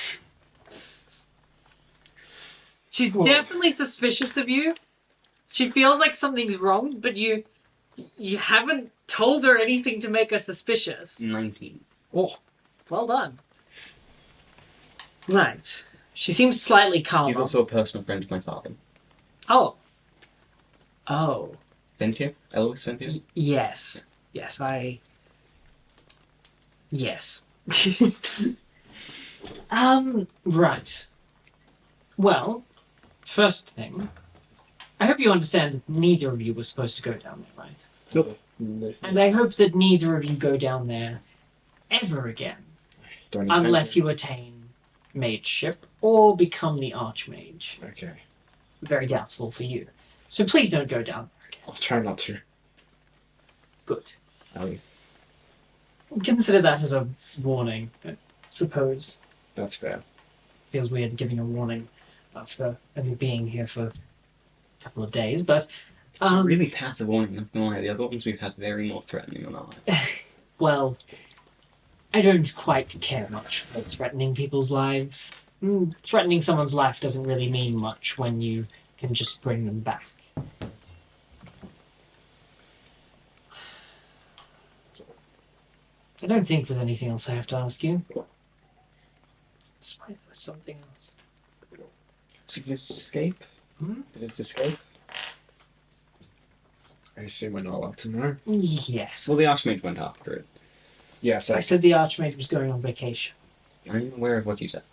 She's definitely suspicious of you. She feels like something's wrong, but you haven't told her anything to make her suspicious. 19. Oh, Well done. Right. She seems slightly calmer. He's also a personal friend of my father. Oh. Ventia? Elois Ventia? Yes. Yes, Yes. Right. Well, first thing, I hope you understand that neither of you were supposed to go down there, right? Nope. And I hope that neither of you go down there ever again, unless you attain mageship or become the Archmage. Okay. Very doubtful for you. So please don't go down there again. I'll try not to. Good. Consider that as a warning, I suppose. That's fair. Feels weird giving a warning after only being here for a couple of days, but It's a really passive warning, not gonna lie. The other ones we've had very more threatening on our life. well, I don't quite care much for threatening people's lives. Threatening someone's life doesn't really mean much when you can just bring them back. I don't think there's anything else I have to ask you. Despite there was something else. So did it escape? Did it escape? I assume we're not allowed to know. Yes. Well, the Archmage went after it. Yes, I said the Archmage was going on vacation. I'm aware of what you said.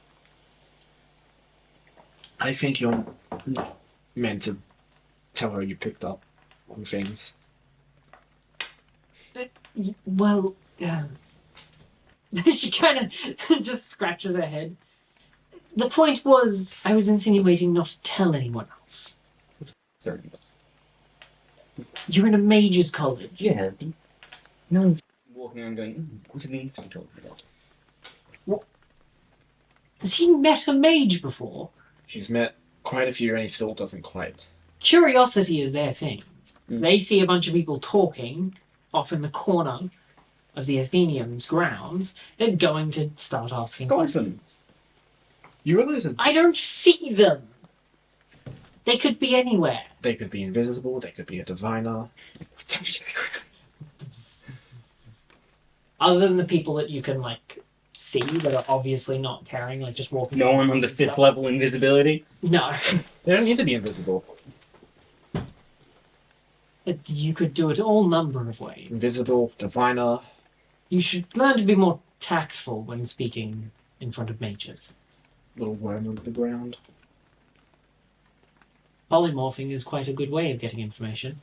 I think you're not meant to tell her you picked up on things. Well, she kind of just scratches her head. The point was, I was insinuating not to tell anyone else. Certain. You're in a mage's college. Yeah, no one's walking around going, what are these two talking about? Has he met a mage before? He's met quite a few and he still doesn't quite. Curiosity is their thing. They see a bunch of people talking off in the corner of the Athenium's grounds. They're going to start asking questions. You realize that I don't see them. They could be anywhere. they could be invisible, they could be a diviner. Other than the people that you can, see that are obviously not carrying, just walking. No one on the and 5th stuff. level invisibility? No. They don't need to be invisible. You could do it all number of ways. Invisible, diviner. You should learn to be more tactful when speaking in front of mages. Little worm under the ground. Polymorphing is quite a good way of getting information.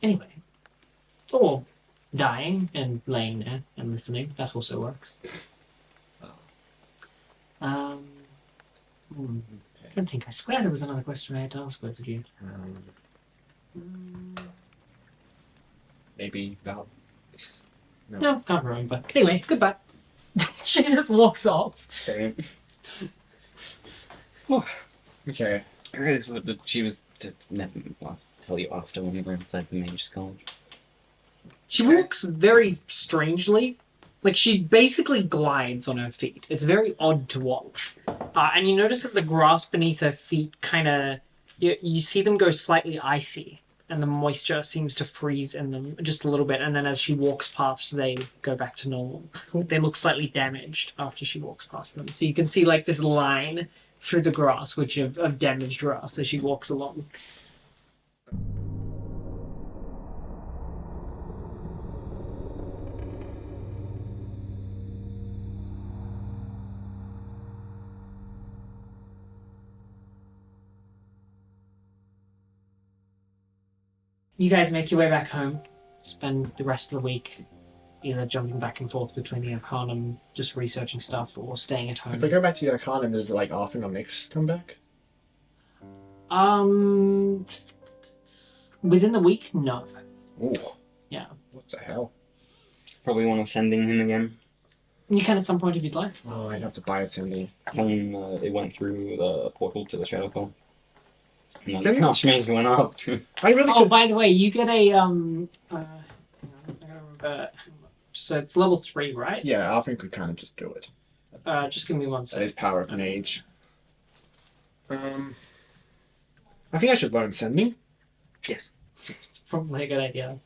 Anyway. Or dying and laying there and listening. That also works. I don't think I swear there was another question I had to ask both of you. Maybe about this. No, can't remember. Anyway, goodbye. She just walks off. Okay. I really thought that she was to never tell you after when we were inside the mage's college. She walks very strangely. Like, she basically glides on her feet. It's very odd to watch. And you notice that the grass beneath her feet kind of... You see them go slightly icy, and the moisture seems to freeze in them just a little bit, and then as she walks past, they go back to normal. They look slightly damaged after she walks past them. So you can see, like, this line through the grass, which of damaged grass as she walks along. You guys make your way back home, spend the rest of the week either jumping back and forth between the Arcanum, just researching stuff, or staying at home. If we go back to the Arcanum, does like Arthur or Nyx come back? Within the week, no. Ooh. Yeah. What the hell? Probably want to sending him again. You can at some point if you'd like. Oh, I'd have to buy a sending. When it went through the portal to the Shadow Pole. And then the Archmage went up. I really Oh, should... by the way, you get a hang on, I gotta remember. So it's level 3, right? Yeah, Arthur could kind of just do it. Just give me one That second. is power of mage. I think I should learn sending. Yes. It's probably a good idea.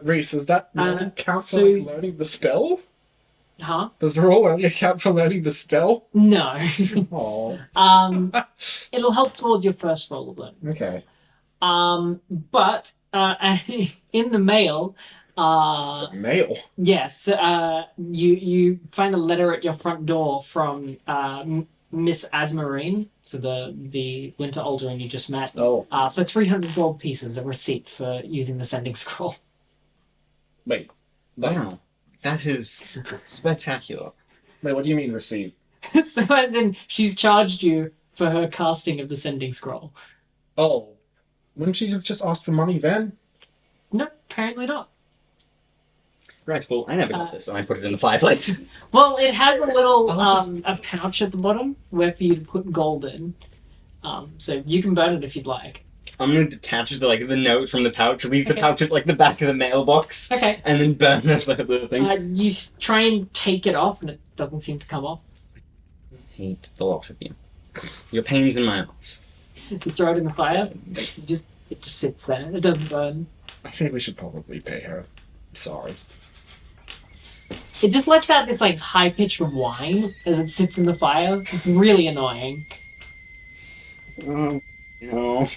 Rhys, does that count so- for like, learning the spell? Huh? Does the roll only account for learning the spell? No. Oh. It'll help towards your first roll of learning. Okay. But in the mail, Mail. yes, you find a letter at your front door from Miss Asmarine, so the Winter Alderman you just met, Oh. for 300 gold pieces, a receipt for using the sending scroll. Wait. Wow. That is spectacular. Wait, what do you mean receipt? So as in, she's charged you for her casting of the sending scroll. Oh. Wouldn't she have just asked for money then? No, apparently not. Right, well, I never got this, and I put it in the fireplace. Well, it has a little I'll a pouch at the bottom where for you to put gold in. So you can burn it if you'd like. I'm going to detach the note from the pouch, leave the Okay. pouch at the back of the mailbox, Okay. and then burn the thing. You try and take it off, and it doesn't seem to come off. I hate the lot of you. Your pains in my ass. Just throw it in the fire. It just sits there. It doesn't burn. I think we should probably pay her. Sorry. It just lets out this like high pitched whine as it sits in the fire. It's really annoying. Oh, no.